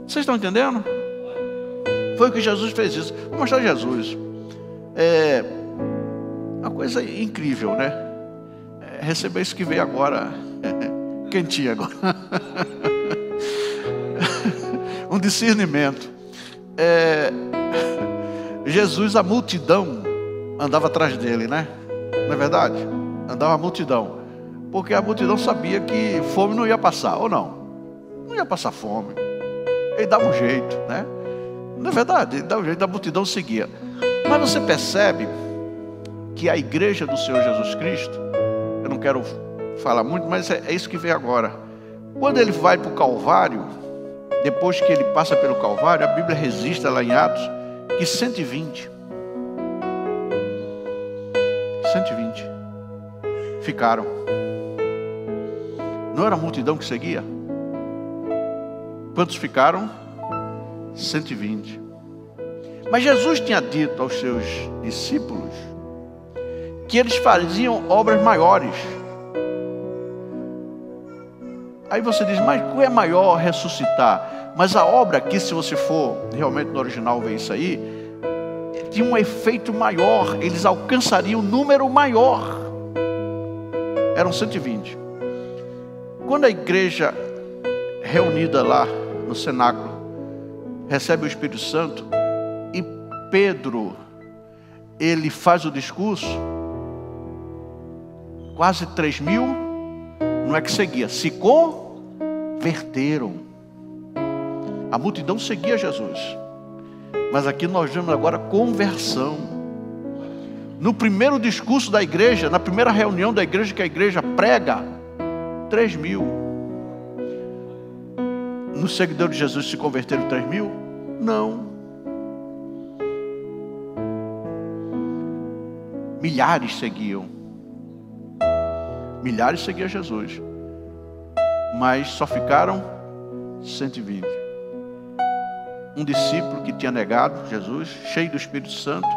Vocês estão entendendo? Foi o que Jesus fez isso. Vou mostrar Jesus. É uma coisa incrível, né? Receber isso que veio agora, quentinho agora. Um discernimento. Jesus, a multidão andava atrás dele, né? Não é verdade? Andava a multidão. Porque a multidão sabia que fome não ia passar, ou não? Não ia passar fome. Ele dava um jeito, né? Não é verdade? Ele dava um jeito, a multidão seguia. Mas você percebe que a igreja do Senhor Jesus Cristo, eu não quero falar muito, mas é isso que vem agora. Quando ele vai para o Calvário, depois que ele passa pelo Calvário, a Bíblia registra lá em Atos que 120 ficaram. Não era a multidão que seguia? Quantos ficaram? 120. Mas Jesus tinha dito aos seus discípulos que eles faziam obras maiores. Aí você diz, mas qual é maior? Ressuscitar. Mas a obra aqui, se você for realmente no original ver isso aí, tinha um efeito maior. Eles alcançariam um número maior. Eram 120. Quando a igreja reunida lá no cenáculo recebe o Espírito Santo e Pedro, ele faz o discurso, quase 3.000, não é que seguia, se converteram. A multidão seguia Jesus. Mas aqui nós vemos agora conversão. No primeiro discurso da igreja, na primeira reunião da igreja que a igreja prega, 3.000. Nos seguidores de Jesus se converteram 3.000? Não. Milhares seguiam. Milhares seguiam Jesus. Mas só ficaram 120. Um discípulo que tinha negado Jesus, cheio do Espírito Santo,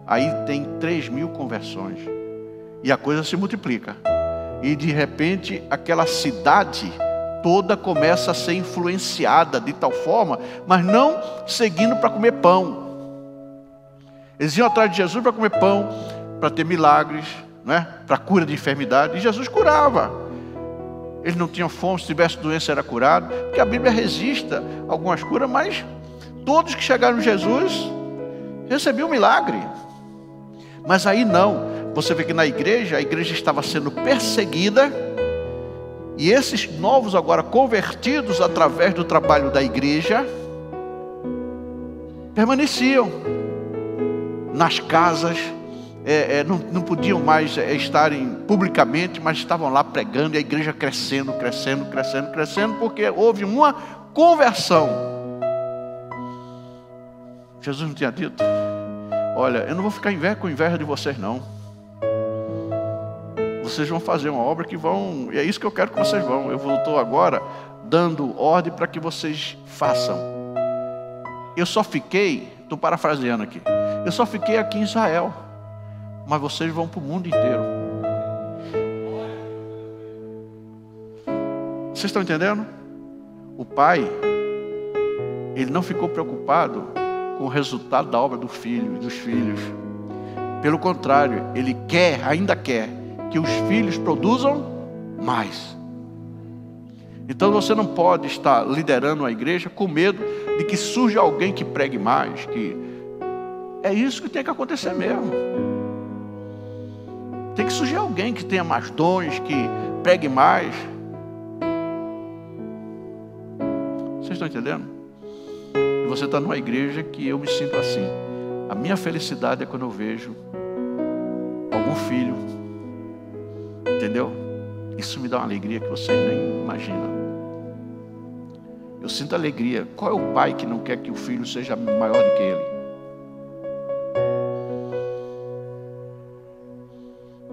aí tem 3.000 conversões. E a coisa se multiplica. E de repente aquela cidade toda começa a ser influenciada de tal forma, mas não seguindo para comer pão. Eles iam atrás de Jesus para comer pão, para ter milagres, né? Para cura de enfermidade. E Jesus curava. Eles não tinham fome, se tivesse doença era curado. Porque a Bíblia registra algumas curas, mas todos que chegaram em Jesus recebiam um milagre. Mas aí não. Você vê que na igreja, a igreja estava sendo perseguida. E esses novos agora convertidos através do trabalho da igreja permaneciam nas casas, não podiam mais estarem publicamente, mas estavam lá pregando, e a igreja crescendo, porque houve uma conversão. Jesus não tinha dito, olha, eu não vou ficar com inveja de vocês não. Vocês vão fazer uma obra que vão, e é isso que eu quero que vocês vão. Eu estou agora dando ordem para que vocês façam. Eu só fiquei, estou parafraseando aqui, eu só fiquei aqui em Israel, mas vocês vão para o mundo inteiro. Vocês estão entendendo? O pai, ele não ficou preocupado com o resultado da obra do filho e dos filhos. Pelo contrário, ele ainda quer que os filhos produzam mais. Então você não pode estar liderando a igreja com medo de que surja alguém que pregue mais. É isso que tem que acontecer mesmo. Tem que surgir alguém que tenha mais dons, que pregue mais. Vocês estão entendendo? E você está numa igreja que eu me sinto assim. A minha felicidade é quando eu vejo algum filho. Entendeu? Isso me dá uma alegria que vocês nem imaginam. Eu sinto alegria. Qual é o pai que não quer que o filho seja maior do que ele?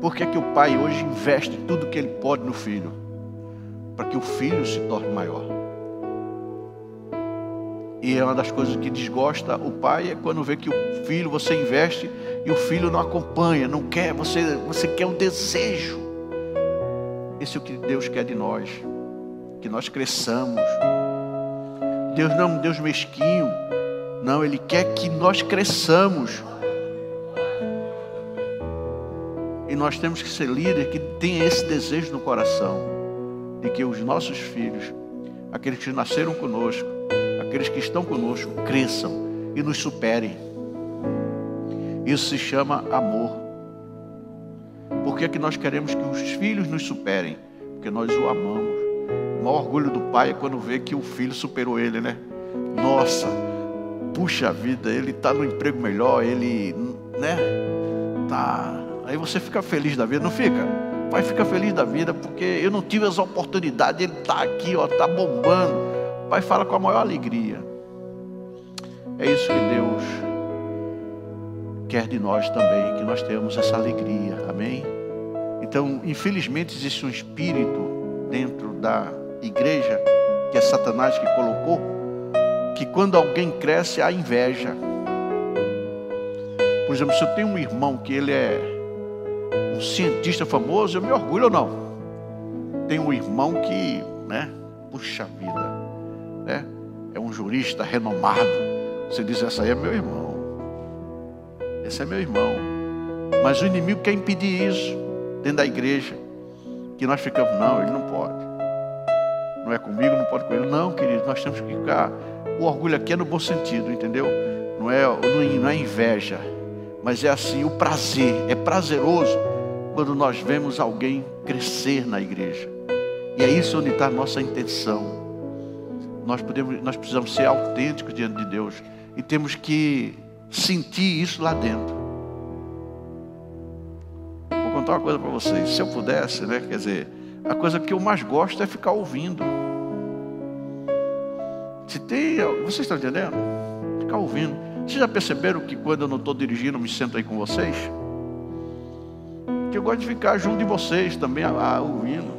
Por que que o pai hoje investe tudo que ele pode no filho? Para que o filho se torne maior. E é uma das coisas que desgosta o pai, é quando vê que o filho, você investe e o filho não acompanha, não quer, você quer um desejo. Esse é o que Deus quer de nós, que nós cresçamos. Deus não é um Deus mesquinho, não, Ele quer que nós cresçamos. E nós temos que ser líderes que tenham esse desejo no coração, de que os nossos filhos, aqueles que nasceram conosco, aqueles que estão conosco, cresçam e nos superem. Isso se chama amor. Por que que nós queremos que os filhos nos superem? Porque nós o amamos. O maior orgulho do pai é quando vê que o filho superou ele, né? Nossa, puxa vida, ele está no emprego melhor, ele, né? Tá. Aí você fica feliz da vida, não fica? O pai fica feliz da vida porque eu não tive essa oportunidade, ele está aqui, ó, está bombando. O pai fala com a maior alegria. É isso que Deus quer de nós também, que nós tenhamos essa alegria, amém? Então, infelizmente, existe um espírito dentro da igreja, que é Satanás que colocou, que quando alguém cresce, há inveja. Por exemplo, se eu tenho um irmão que ele é um cientista famoso, eu me orgulho ou não? Tem um irmão que, né, puxa vida, né, é um jurista renomado. Você diz, essa aí é meu irmão. Esse é meu irmão. Mas o inimigo quer impedir isso dentro da igreja. Que nós ficamos, não, ele não pode. Não é comigo, não pode com ele. Não, querido, nós temos que ficar. O orgulho aqui é no bom sentido, entendeu? Não é inveja, mas é assim, o prazer. É prazeroso quando nós vemos alguém crescer na igreja. E é isso onde está a nossa intenção. Nós precisamos ser autênticos diante de Deus. E temos que sentir isso lá dentro. Vou contar uma coisa para vocês. Se eu pudesse, né? Quer dizer, a coisa que eu mais gosto é ficar ouvindo. Vocês estão entendendo? Ficar ouvindo. Vocês já perceberam que quando eu não estou dirigindo, eu me sento aí com vocês? Que eu gosto de ficar junto de vocês também, ouvindo.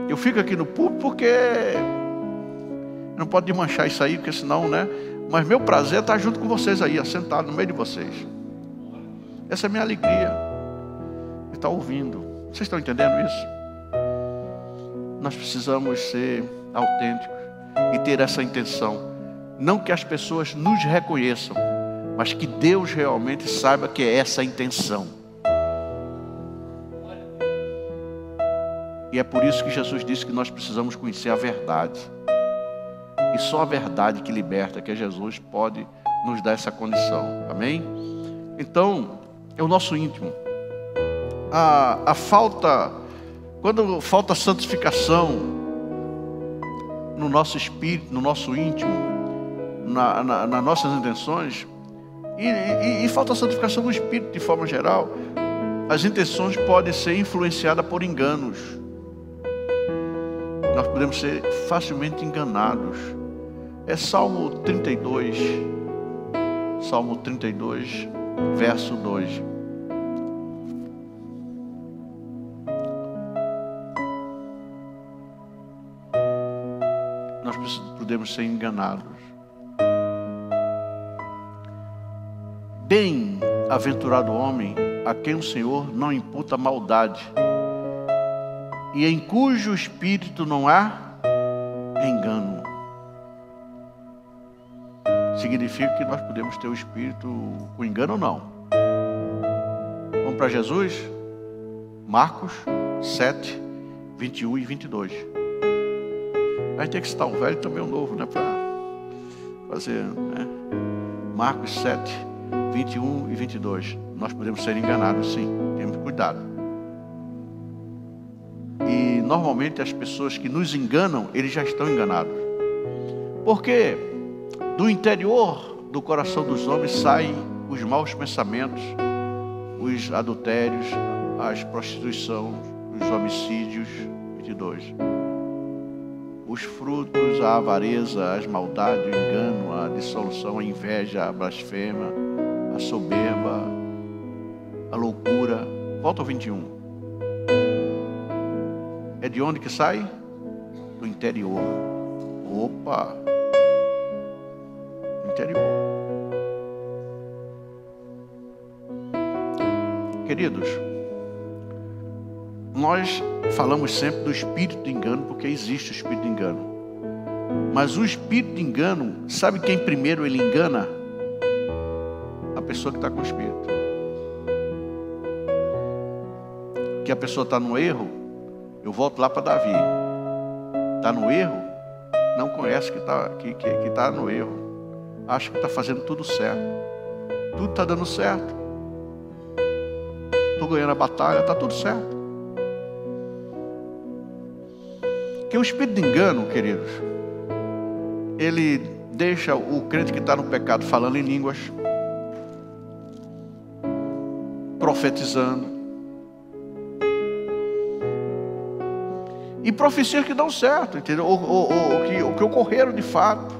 Eu fico aqui no púlpito porque não pode desmanchar isso aí, porque senão, né? Mas meu prazer é estar junto com vocês aí, sentado no meio de vocês. Essa é a minha alegria. Estar ouvindo. Vocês estão entendendo isso? Nós precisamos ser autênticos e ter essa intenção. Não que as pessoas nos reconheçam, mas que Deus realmente saiba que é essa a intenção. E é por isso que Jesus disse que nós precisamos conhecer a verdade. E só a verdade que liberta, que é Jesus, pode nos dar essa condição. Amém? Então, é o nosso íntimo. A falta, quando falta santificação no nosso espírito, no nosso íntimo, nas nossas intenções, e falta santificação no espírito de forma geral, as intenções podem ser influenciadas por enganos. Nós podemos ser facilmente enganados. É Salmo 32, verso 2. Nós podemos ser enganados. Bem-aventurado o homem a quem o Senhor não imputa maldade e em cujo espírito não há engano. Significa que nós podemos ter o espírito com engano ou não. Vamos para Jesus? Marcos 7, 21 e 22. A gente tem que citar o velho e também o novo, né? Para fazer, né? Marcos 7, 21 e 22. Nós podemos ser enganados, sim. Temos cuidado. E normalmente as pessoas que nos enganam, eles já estão enganados. Porque do interior do coração dos homens saem os maus pensamentos, os adultérios, as prostituições, os homicídios. 22. Os frutos, a avareza, as maldades, o engano, a dissolução, a inveja, a blasfêmia, a soberba, a loucura. Volta ao 21. É de onde que sai? Do interior. Opa! Do interior. Queridos, nós falamos sempre do espírito de engano, porque existe o espírito de engano. Mas o espírito de engano, sabe quem primeiro ele engana? A pessoa que está com o espírito. Que a pessoa está no erro, eu volto lá para Davi. Está no erro, não conhece que está no erro. Acha que está fazendo tudo certo. Tudo está dando certo. Estou ganhando a batalha, está tudo certo. Que o espírito de engano, queridos, ele deixa o crente que está no pecado falando em línguas, profetizando, e profecias que dão certo, entendeu? O que ocorreram de fato.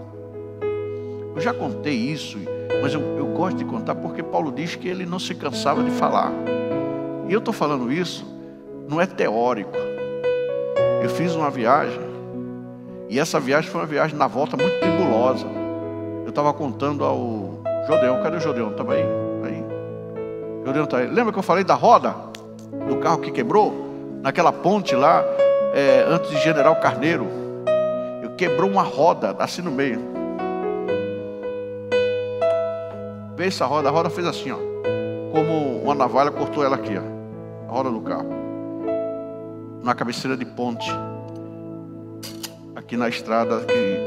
Eu já contei isso, mas eu gosto de contar porque Paulo diz que ele não se cansava de falar. E eu estou falando isso, não é teórico. Eu fiz uma viagem, e essa viagem foi uma viagem na volta muito tribulosa. Eu estava contando ao Jodeão. Cadê o Jodeão? Estava aí. Jodeão está aí. Lembra que eu falei da roda do carro que quebrou? Naquela ponte lá, antes de General Carneiro. Quebrou uma roda assim no meio. Vê essa roda. A roda fez assim, ó, como uma navalha cortou ela aqui, ó. A roda do carro. Na cabeceira de ponte, aqui na estrada, aqui,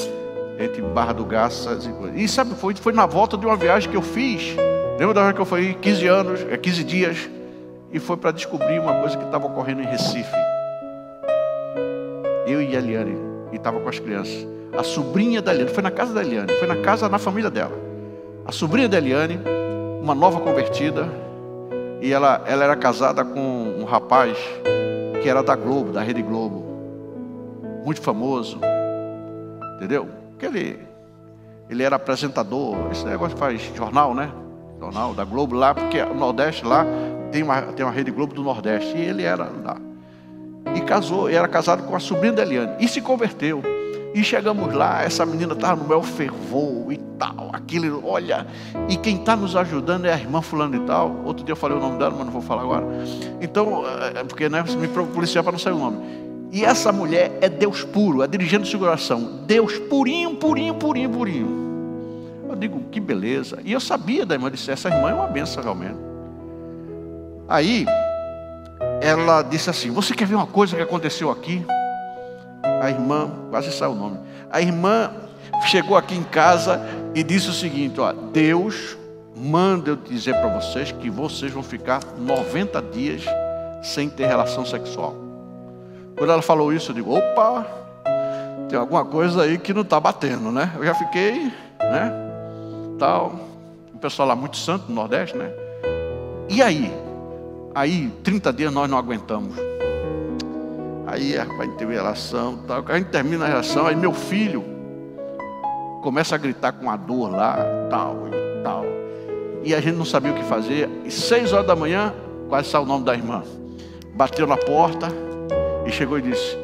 entre Barra do Garças e coisa. E sabe, foi na volta de uma viagem que eu fiz. Lembra da hora que eu fui 15 dias, e foi para descobrir uma coisa que estava ocorrendo em Recife. Eu e a Eliane, e estava com as crianças. A sobrinha da Eliane, foi na casa da Eliane, foi na família dela. A sobrinha da Eliane, uma nova convertida, e ela era casada com um rapaz que era da Globo, da Rede Globo, muito famoso, entendeu? Porque ele era apresentador, esse negócio faz jornal, né? Jornal da Globo lá, porque o Nordeste lá tem uma Rede Globo do Nordeste, e ele era lá. E casou, e era casado com a sobrinha da Eliane, e se converteu. E chegamos lá, essa menina estava no maior fervor e tal, aquilo, olha, e quem está nos ajudando é a irmã fulano e tal. Outro dia eu falei o nome dela, mas não vou falar agora. Então, porque né, me policiar para não sair o nome. E essa mulher é Deus puro, é dirigente de seguração. Deus purinho, purinho, purinho, purinho. Eu digo, que beleza. E eu sabia da irmã, eu disse, essa irmã é uma benção realmente. Aí, ela disse assim, você quer ver uma coisa que aconteceu aqui? A irmã, quase saiu o nome. A irmã chegou aqui em casa e disse o seguinte, ó, Deus manda eu dizer para vocês que vocês vão ficar 90 dias sem ter relação sexual. Quando ela falou isso, eu digo, opa, tem alguma coisa aí que não está batendo, né? Eu já fiquei, né? Tal. O pessoal lá muito santo no Nordeste, né? E aí? Aí, 30 dias nós não aguentamos. Aí vai ter relação, tal. A gente termina a relação, aí meu filho começa a gritar com a dor lá, tal e tal. E a gente não sabia o que fazer. E 6 horas da manhã, quase saiu o nome da irmã. Bateu na porta e chegou e disse,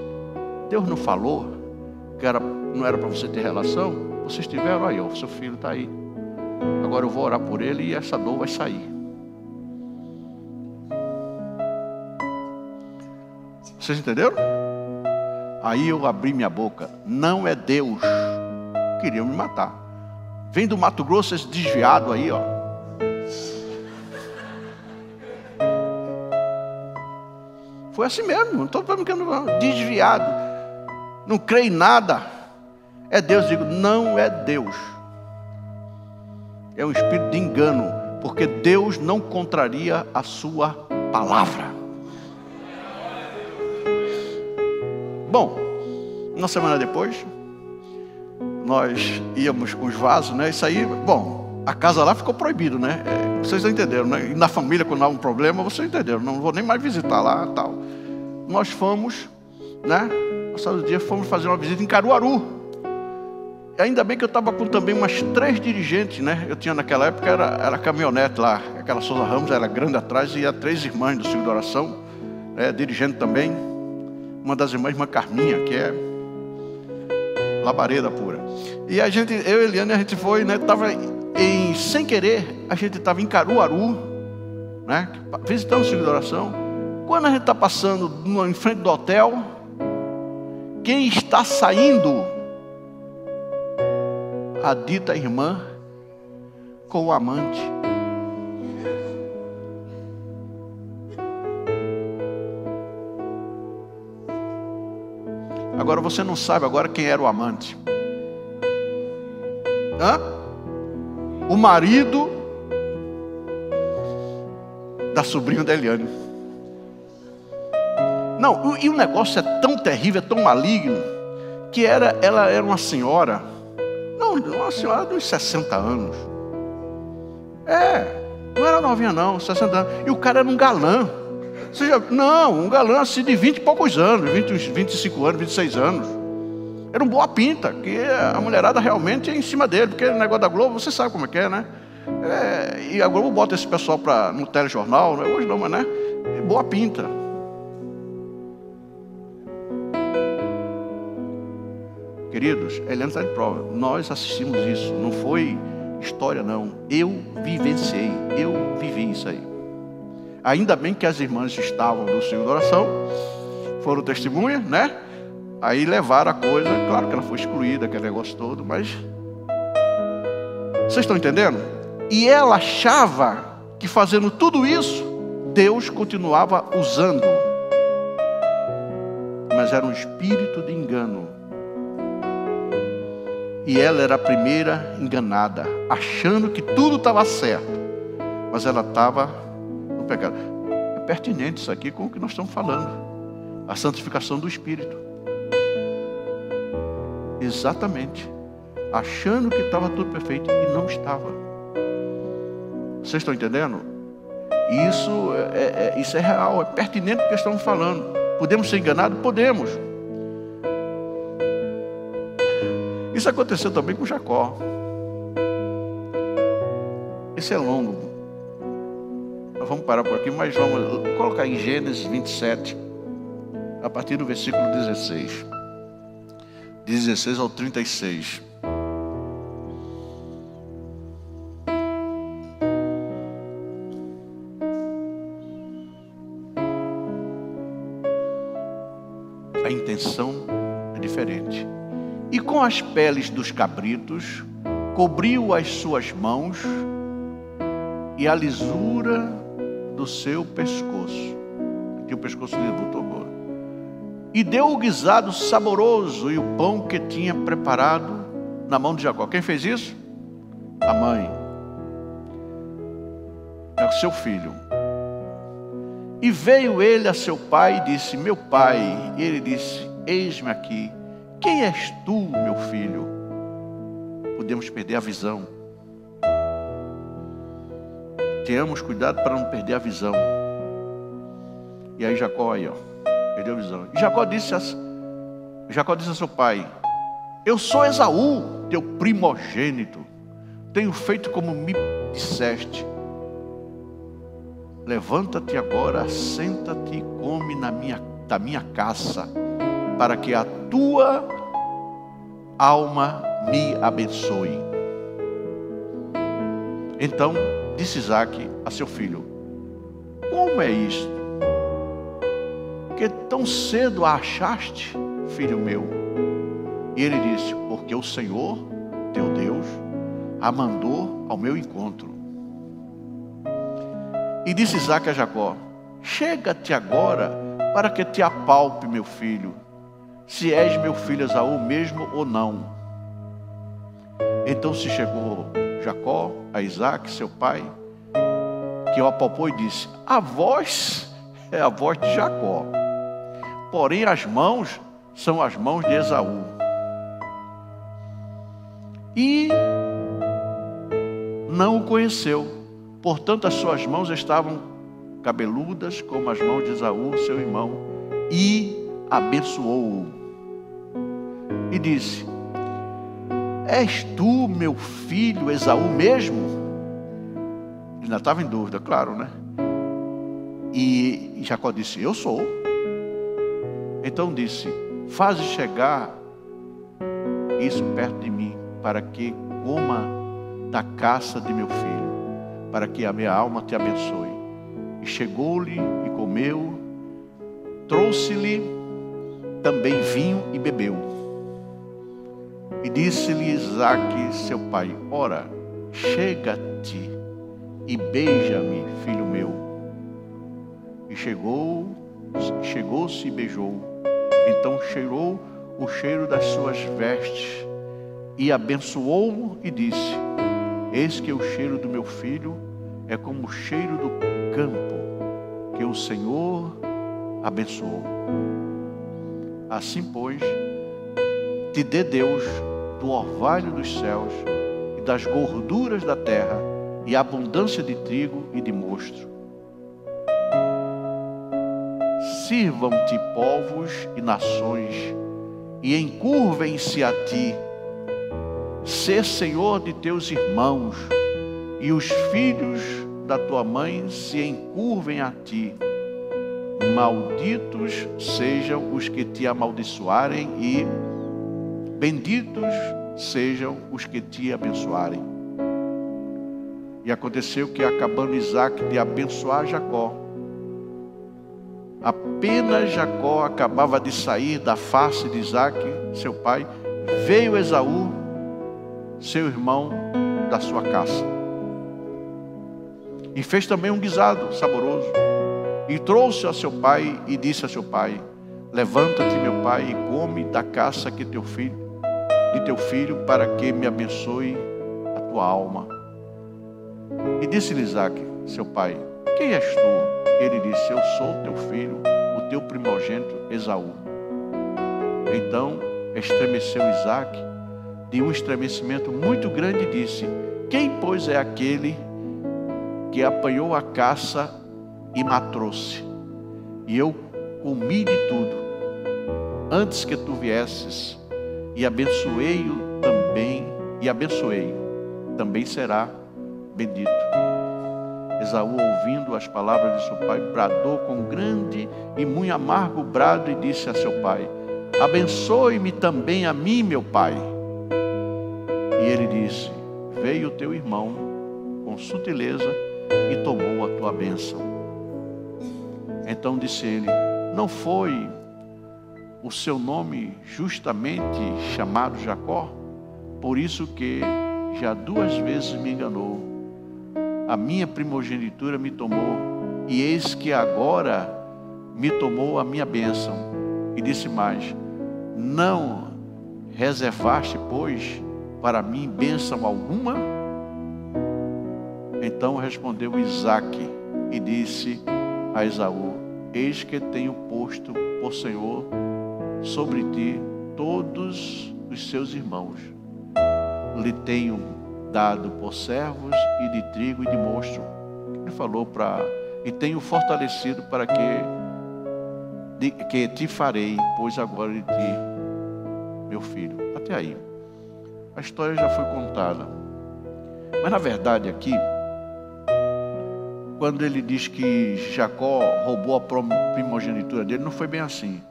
Deus não falou que não era para você ter relação? Vocês tiveram aí, ó, seu filho está aí. Agora eu vou orar por ele e essa dor vai sair. Vocês entenderam? Aí eu abri minha boca. Não é Deus. Queriam me matar. Vem do Mato Grosso esse desviado aí, ó. Foi assim mesmo. Não estou brincando, não. Desviado. Não creio em nada. É Deus. Digo, não é Deus. É um espírito de engano. Porque Deus não contraria a sua palavra. Bom, uma semana depois, nós íamos com os vasos, né? Isso aí, bom, a casa lá ficou proibido, né? Vocês entenderam, né? E na família, quando há um problema, vocês entenderam. Não vou nem mais visitar lá, tal. Nós fomos, né? Passados os dias, fomos fazer uma visita em Caruaru. E ainda bem que eu estava com também umas 3 dirigentes, né? Eu tinha naquela época, era caminhonete lá. Aquela Souza Ramos era grande atrás e ia 3 irmãs do Círculo de Oração, dirigente também. Uma das irmãs, irmã Carminha, que é labareda pura. E a gente, eu e Eliane, a gente foi, né? Sem querer, a gente estava em Caruaru, né? Visitando o Círculo de Oração. Quando a gente está passando em frente do hotel, quem está saindo? A dita irmã com o amante. Agora você não sabe agora quem era o amante. O marido da sobrinha da Eliane. Não, e o negócio é tão terrível, é tão maligno, que ela era uma senhora, uma senhora de uns 60 anos. Não era novinha não, 60 anos. E o cara era um galã. Um galã assim de 20 e poucos anos, 25 anos, 26 anos. Era um boa pinta, que a mulherada realmente é em cima dele, porque o negócio da Globo, você sabe como é que é, né? E a Globo bota esse pessoal no telejornal, né? Hoje não, mas né? Boa pinta. Queridos, Eliane está de prova. Nós assistimos isso, não foi história não. Eu vivenciei, eu vivi isso aí. Ainda bem que as irmãs estavam do Círculo de Oração, foram testemunhas, né? Aí levaram a coisa, claro que ela foi excluída, aquele negócio todo, mas... Vocês estão entendendo? E ela achava que fazendo tudo isso, Deus continuava usando. Mas era um espírito de engano. E ela era a primeira enganada, achando que tudo estava certo. Mas ela estava no pecado. É pertinente isso aqui com o que nós estamos falando. A santificação do espírito. Exatamente. Achando que estava tudo perfeito e não estava. Vocês estão entendendo? Isso é real, é pertinente o que estamos falando. Podemos ser enganados? Podemos. Isso aconteceu também com Jacó. Esse é longo. Nós vamos parar por aqui, mas vamos colocar em Gênesis 27, a partir do versículo 16. 16 ao 36. A intenção é diferente. E com as peles dos cabritos, cobriu as suas mãos e a lisura do seu pescoço. Aqui o pescoço dele botou agora. E deu o guisado saboroso e o pão que tinha preparado na mão de Jacó. Quem fez isso? A mãe. É o seu filho. E veio ele a seu pai e disse: meu pai. E ele disse: eis-me aqui. Quem és tu, meu filho? Podemos perder a visão. Tenhamos cuidado para não perder a visão. E aí Jacó aí, ó, perdeu a visão. E Jacó disse a seu pai: eu sou Esaú, teu primogênito. Tenho feito como me disseste. Levanta-te agora, senta-te e come da minha caça, para que a tua alma me abençoe. Então disse Isaque a seu filho: como é isto? que tão cedo a achaste, filho meu? E ele disse: porque o Senhor, teu Deus, a mandou ao meu encontro. E disse Isaque a Jacó: chega-te agora para que te apalpe, meu filho, se és meu filho Esaú mesmo ou não. Então se chegou Jacó a Isaque, seu pai, que o apalpou e disse: a voz é a voz de Jacó, porém as mãos são as mãos de Esaú. E não o conheceu, portanto as suas mãos estavam cabeludas como as mãos de Esaú, seu irmão, e abençoou-o. E disse: és tu meu filho Esaú mesmo? Ele ainda estava em dúvida, claro, né? E Jacó disse: eu sou. Então disse: faze chegar isso perto de mim, para que coma da caça de meu filho, para que a minha alma te abençoe. E chegou-lhe e comeu, trouxe-lhe também vinho e bebeu. E disse-lhe Isaque, seu pai: ora, chega-te e beija-me, filho meu. E chegou-se e beijou. Então cheirou o cheiro das suas vestes e abençoou-o e disse: eis que o cheiro do meu filho é como o cheiro do campo que o Senhor abençoou. Assim, pois, te dê Deus do orvalho dos céus e das gorduras da terra e abundância de trigo e de mosto. Sirvam-te povos e nações e encurvem-se a ti. Sê senhor de teus irmãos, e os filhos da tua mãe se encurvem a ti. Malditos sejam os que te amaldiçoarem, e benditos sejam os que te abençoarem. E aconteceu que, acabando Isaque de abençoar Jacó, apenas Jacó acabava de sair da face de Isaque, seu pai, veio Esaú, seu irmão, da sua caça. E fez também um guisado saboroso. E trouxe a seu pai e disse a seu pai: levanta-te, meu pai, e come da caça que de teu filho, para que me abençoe a tua alma. E disse-lhe Isaque, seu pai: quem és tu? Ele disse: eu sou teu filho, o teu primogênito Esaú. Então estremeceu Isaque de um estremecimento muito grande e disse: quem, pois, é aquele que apanhou a caça e matou-se? E eu comi de tudo, antes que tu viesses, e abençoei-o também será bendito. Esaú, ouvindo as palavras de seu pai, bradou com grande e muito amargo brado e disse a seu pai: abençoe-me também a mim, meu pai. E ele disse: veio o teu irmão com sutileza e tomou a tua bênção. Então disse ele: não foi o seu nome justamente chamado Jacó? Por isso que já 2 vezes me enganou. A minha primogenitura me tomou, e eis que agora me tomou a minha bênção. E disse mais: não reservaste, pois, para mim bênção alguma? Então respondeu Isaque e disse a Esaú: eis que tenho posto por Senhor sobre ti todos os seus irmãos. Lhe tenho dado por servos e de trigo e de mosto. Ele falou e tenho fortalecido para que te farei, pois agora de ti, meu filho. Até aí. A história já foi contada. Mas na verdade aqui, quando ele diz que Jacó roubou a primogenitura dele, não foi bem assim.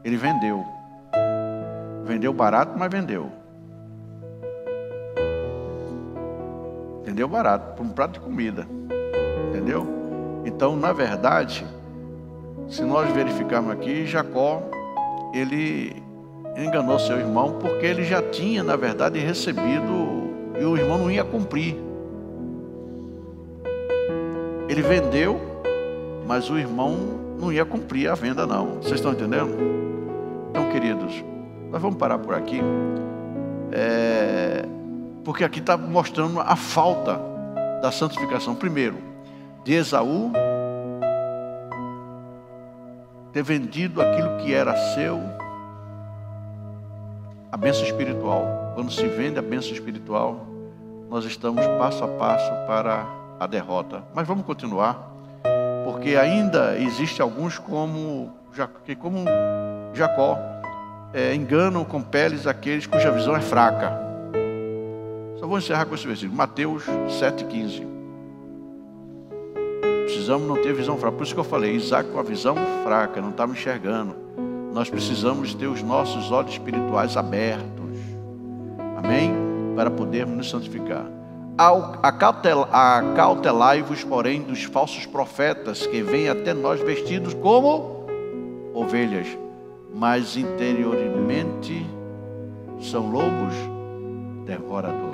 Ele vendeu. Vendeu barato, mas vendeu. Vendeu barato, por um prato de comida. Entendeu? Então, na verdade, Se nós verificarmos aqui, Jacó, ele enganou seu irmão, porque ele já tinha, na verdade, recebido, e o irmão não ia cumprir. Ele vendeu, mas o irmão não ia cumprir a venda, não. Vocês estão entendendo? Então, queridos, nós vamos parar por aqui, porque aqui está mostrando a falta da santificação. Primeiro, de Esaú ter vendido aquilo que era seu, a bênção espiritual. Quando se vende a bênção espiritual, nós estamos passo a passo para a derrota. Mas vamos continuar, porque ainda existe alguns como Jacó, enganam com peles aqueles cuja visão é fraca. Só vou encerrar com esse versículo, Mateus 7,15. Precisamos não ter visão fraca. Por isso que eu falei, Isaac com a visão fraca, não estava enxergando. Nós precisamos ter os nossos olhos espirituais abertos. Amém? Para podermos nos santificar. Acautelai-vos, porém, dos falsos profetas que vêm até nós vestidos como ovelhas, mas interiormente são lobos devoradores.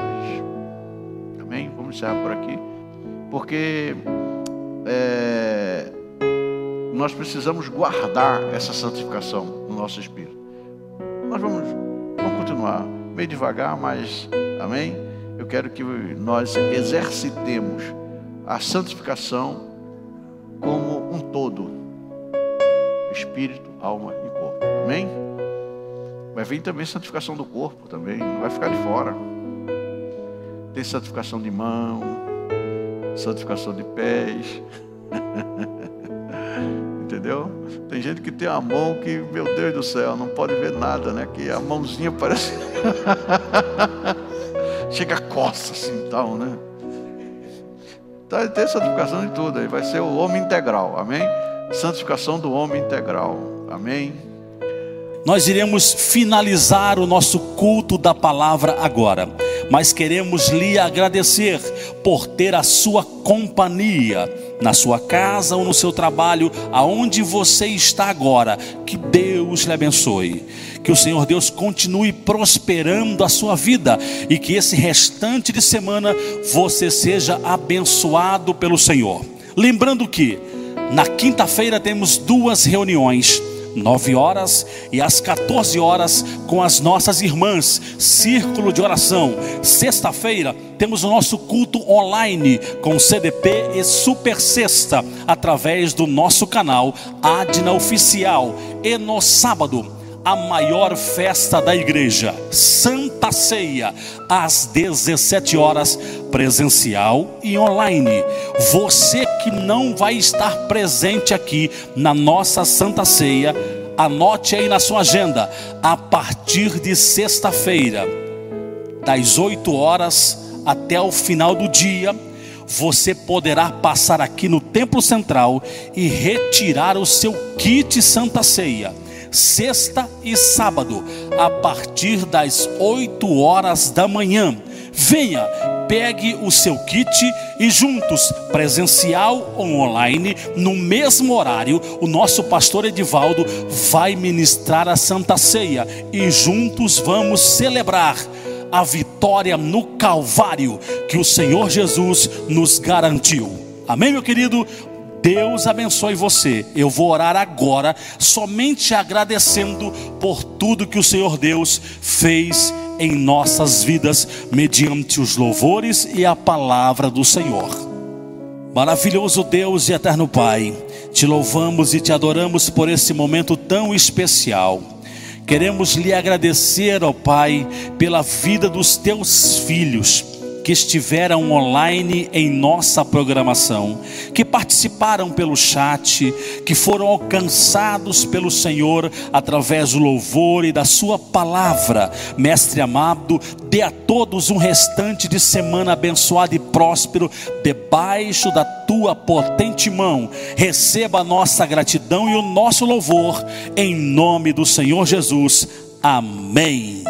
Amém? Vamos encerrar por aqui. Porque nós precisamos guardar essa santificação no nosso espírito. Nós vamos continuar meio devagar, mas amém? Eu quero que nós exercitemos a santificação como um todo, espírito, alma e corpo. Amém? Vai vir também santificação do corpo também, não vai ficar de fora. Tem santificação de mão, santificação de pés. Entendeu? Tem gente que tem a mão que, meu Deus do céu, não pode ver nada, né? Que a mãozinha parece chega a coça assim e tal, né? Então tem santificação de tudo, aí vai ser o homem integral, amém? Santificação do homem integral, amém? Nós iremos finalizar o nosso culto da palavra agora, mas queremos lhe agradecer por ter a sua companhia na sua casa ou no seu trabalho, aonde você está agora. Que Deus lhe abençoe, que o Senhor Deus continue prosperando a sua vida e que esse restante de semana você seja abençoado pelo Senhor. Lembrando que na quinta-feira temos 2 reuniões, 9 horas e às 14 horas com as nossas irmãs, círculo de oração. Sexta-feira temos o nosso culto online com CDP e Super Sexta através do nosso canal Adna Oficial. E no sábado, a maior festa da igreja, Santa Ceia, às 17 horas, presencial e online. Você que não vai estar presente aqui na nossa Santa Ceia, anote aí na sua agenda, a partir de sexta-feira, das 8 horas até o final do dia, você poderá passar aqui no Templo Central e retirar o seu kit Santa Ceia. Sexta e sábado, a partir das 8 horas da manhã. Venha, pegue o seu kit e juntos, presencial ou online, no mesmo horário, o nosso pastor Edivaldo vai ministrar a Santa Ceia e juntos vamos celebrar a vitória no Calvário que o Senhor Jesus nos garantiu. Amém, meu querido? Deus abençoe você. Eu vou orar agora, somente agradecendo por tudo que o Senhor Deus fez em nossas vidas, mediante os louvores e a palavra do Senhor. Maravilhoso Deus e eterno Pai, te louvamos e te adoramos por esse momento tão especial. Queremos lhe agradecer, ó Pai, pela vida dos teus filhos que estiveram online em nossa programação, que participaram pelo chat, que foram alcançados pelo Senhor através do louvor e da sua palavra. Mestre amado, dê a todos um restante de semana abençoado e próspero, debaixo da tua potente mão. Receba a nossa gratidão e o nosso louvor, em nome do Senhor Jesus, amém.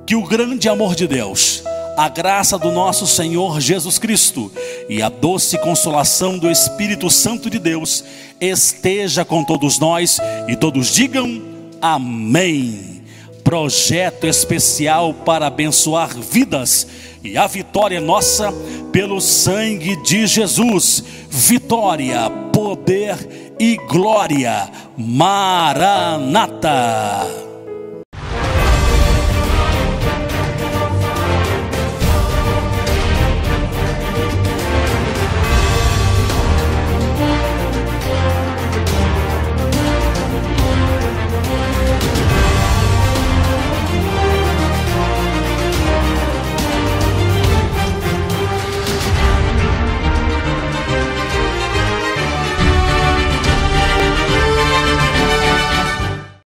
Que o grande amor de Deus, a graça do nosso Senhor Jesus Cristo e a doce consolação do Espírito Santo de Deus esteja com todos nós, e todos digam amém. Projeto especial para abençoar vidas, e a vitória é nossa pelo sangue de Jesus. Vitória, poder e glória. Maranata.